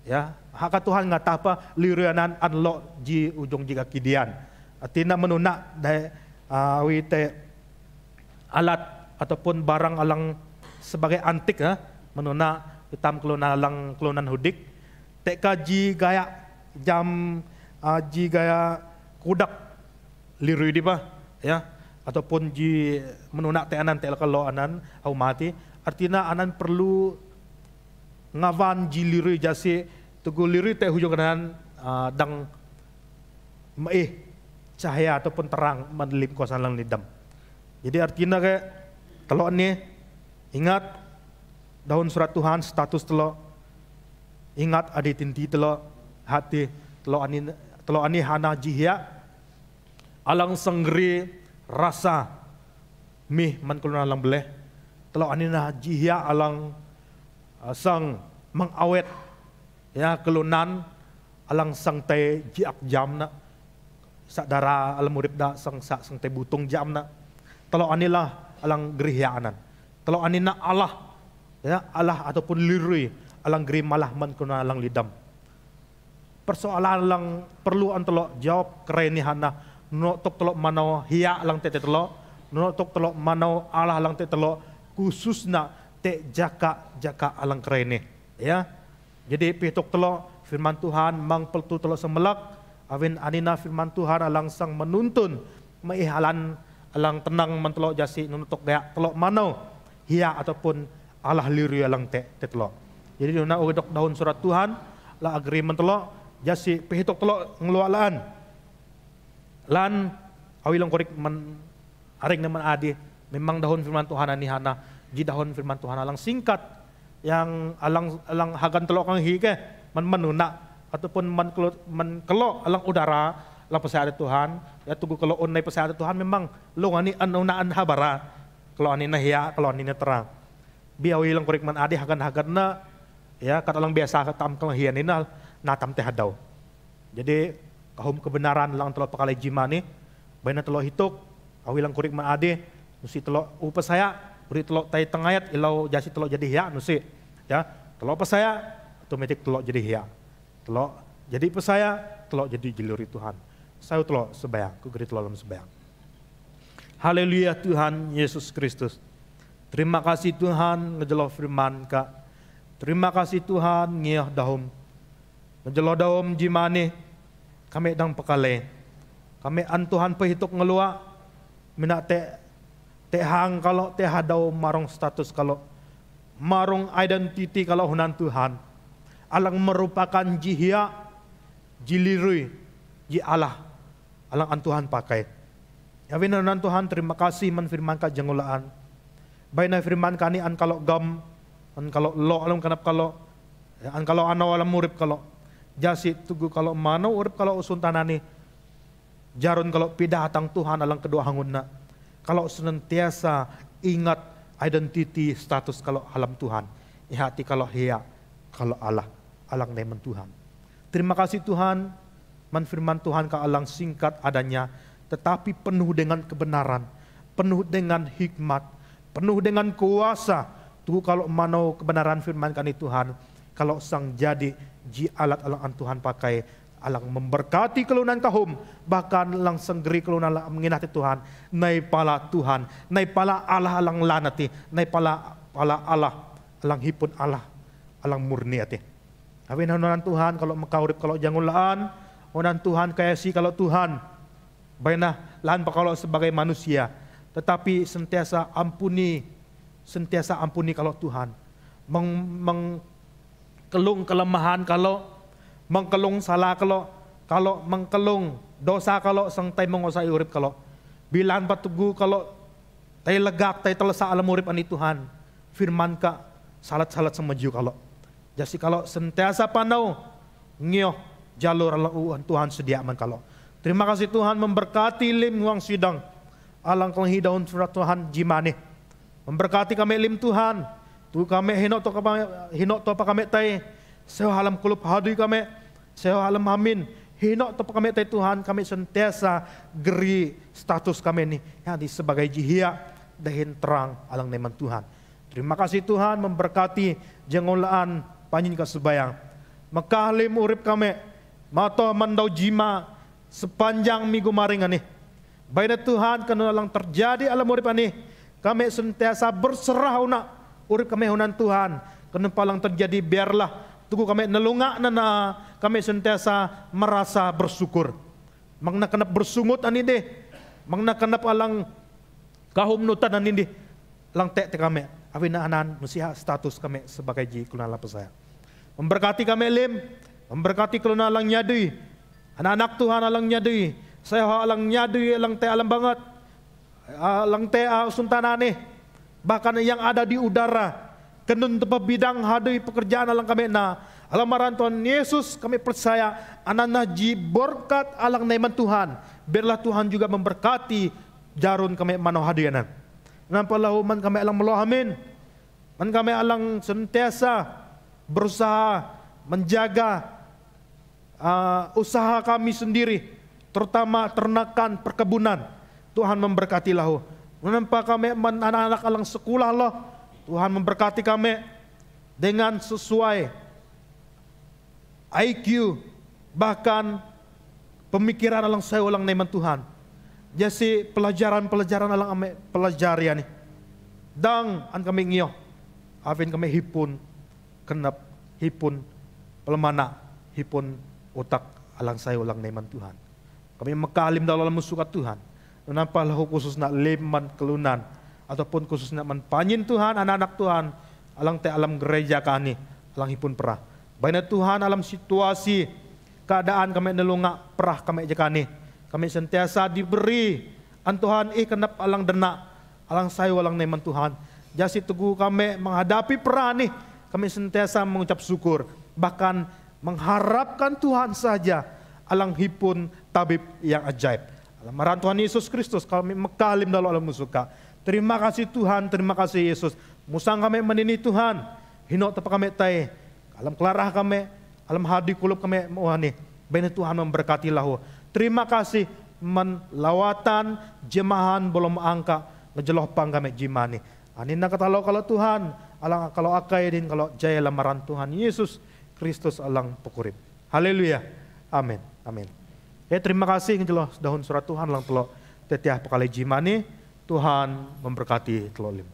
ya hak Tuhan ngata apa lirianan anlo ji ujung jika kidian artina menunak dai awi te alat ataupun barang alang sebagai antik menunak hitam kelunan alang kelunan hudik te kaji gaya jam ji gaya kudak lirui di ba ya ataupun ji menunak te anan te kalau anan au mati artina anan perlu ngavan ji lirui jasi tugu lirui te hujung kanan dang cahaya ataupun terang mendelim kuasa lang lidam. Jadi artinya kayak telok ni ingat daun surat Tuhan status telok ingat adi tinti telok hati telok ani hana jihya alang senggri rasa mih man kuluna lang beleh telok ani na jihya alang sang mengawet ya kelunan alang sang te jiak jam na sadara alam urip da sang te butung jam na telo anilah alang grihyanan telo anina Allah ya Allah ataupun lirui alang gri malah man kuna alang lidam persoalan lang perlu antelo jawab kerenihana notok telo manau hiya alang te telo notok telo manau Allah alang te telo khususna te jaka alang kerenih ya. Jadi pitok telok firman Tuhan mang peltu telok semelak awin anina firman Tuhan alang sang menuntun maihalan alang tenang mentelok jasi nunutok gaya telok manau hiya ataupun Allah liri alang te telok. Jadi dona ugadok daun surat Tuhan la agri mentelok jasi pitok telok ngelualaan lan awi lang korik men aring naman adi memang daun firman Tuhan anihana ji daun firman Tuhan alang singkat yang alang hagan telok kang hike man menuna ataupun man kelok alang udara alang pesaya Tuhan ya tugu kalau onai pesaya Tuhan memang lo ngani anunaan habara kalau ani nahya kalau ani terang biawi lang korik man adi hagan na ya kat alang biasa katam kang hian ina natam teh hadau jadi kahum kebenaran lang telok pakalai jimani baina telok hituk awi lang korik man adi musi telok upesaya beri telok tai tengayat ilau jasi telok jadi hiya nusi ya telok pesaya otomatis telok jadi hiya telok jadi pesaya telok jadi jiluri Tuhan saya telok sebayang ku geri telok dalam sebayang. Haleluya Tuhan Yesus Kristus terima kasih Tuhan ngejeloh firman ka terima kasih Tuhan ngiyah dahum ngejeloh dahum jimane kami dang pekale kami an Tuhan pehituk ngelua minak te hang kalau te hadau marong status kalau marong identity kalau hunan Tuhan alang merupakan jihya jilirui ji Allah alang an Tuhan pakai ya winan Tuhan terima kasih man firman ka jangulaan baina firman kani an kalau gam an kalau lo alam kanap kalau an kalau ano alam murip kalau jasi tugu kalau mano urip kalau usun tanani jarun kalau pidah hatang Tuhan alang kedua hangunna kalau senantiasa ingat identity status kalau alam Tuhan hati kalau hiya kalau Allah alang nemen Tuhan terima kasih Tuhan man firman Tuhan ka alang singkat adanya tetapi penuh dengan kebenaran, penuh dengan hikmat, penuh dengan kuasa. Tuh kalau manau kebenaran firman kani Tuhan, kalau sang jadi ji alat alang Tuhan pakai, alang memberkati kelunan kahum, bahkan alang senggeri kelunan alang menginati Tuhan, nai pala Tuhan, nai pala Allah alang lanati, nai pala Allah alang hipun Allah alang murni ati. Awin hanunan Tuhan kalau makaurip kalau jangun laan, hanunan Tuhan kaya si kalau Tuhan, bayna laan pa kalau sebagai manusia, tetapi sentiasa ampuni kalau Tuhan. Mengkelung kelemahan kalau, mengkelung salah kalau mengkelung dosa kalau sang tay mengosai urip kalau, bilan patugu kalau tay legak tay telesa alam urip ani Tuhan, firman ka salat-salat semaju kalau. Jadi kalau sentiasa panau ngioh jalur Allah Tuhan sediaman kalau. Terima kasih Tuhan memberkati lim wang sidang alang kelhidaun surat Tuhan jimane. Memberkati kami lim Tuhan. Tu kami hinok to pa kami tay sewa halam kulup hadui kami, sewa halam amin. Hinok to pa kami tay Tuhan, kami sentiasa geri status kami ni yang sebagai jihia dahin terang alang neman Tuhan. Terima kasih Tuhan memberkati jengolaan panyin kasubayang. Makalim urip kami, mato mandau jima sepanjang minggu maringan nih. Baik Tuhan kena lang terjadi alam urip ani, kami sentiasa berserah una urip kami hunan Tuhan. Kena palang terjadi biarlah tugu kami nelunga nana, kami sentiasa merasa bersyukur. Mangna kenap bersungut ani deh, mangna kenap alang kahum nutan ani deh, lang tek kami. Awina anan nusiha status kami sebagai ji kulana pesaya. Memberkati kami lim, memberkati kulana alang nyadui, anak-anak Tuhan alang nyadui, saya alang nyadui alang te alam banget, alang te suntanane, bahkan yang ada di udara, kenun tepa bidang hadui pekerjaan alang kami na, alam maran Tuhan Yesus kami percaya, anak ji berkat alang naiman Tuhan, biarlah Tuhan juga memberkati jarun kami mano hadianan. Nampalau man kami alang melohamin, man kami alang sentiasa berusaha menjaga usaha kami sendiri, terutama ternakan perkebunan. Tuhan memberkati lahu. Nampak kami anak-anak alang sekolah loh, Tuhan memberkati kami dengan sesuai IQ, bahkan pemikiran alang saya ulang neman Tuhan. Jadi pelajaran alang ame pelajarian ni. Dang an kami ngio. Afin kami hipun kenap hipun pelemana hipun otak alang saya ulang neman Tuhan. Kami mekalim dalam musukat Tuhan. Kenapa lahu khusus nak leman kelunan ataupun khusus nak menpanyin Tuhan anak-anak Tuhan alang te alam gereja kani alang hipun perah. Baina Tuhan alam situasi keadaan kami nelunga perah kami jakani. Kami sentiasa diberi an Tuhan kenap alang dena alang sayu alang neman Tuhan. Jasi teguh kami menghadapi perah nih, kami sentiasa mengucap syukur, bahkan mengharapkan Tuhan saja alang hipun tabib yang ajaib. Alam maran Tuhan Yesus Kristus kami mekalim dalam alam musuka. Terima kasih Tuhan, terima kasih Yesus. Musang kami menini Tuhan, hinok tepa kami tay, alam kelarah kami, alam hadi kulub kami muhani. Bene Tuhan memberkati lahu. Terima kasih lawatan jemahan belum angka ngejeloh pang kami jimani. Anin na katalo kalau Tuhan, alang kalau akai din kalau jaya lamaran Tuhan Yesus Kristus alang pekurip. Haleluya. Amin. Amin. Terima kasih ngejeloh dahun surat Tuhan lang telo tetiah pekali jimani. Tuhan memberkati telo lim.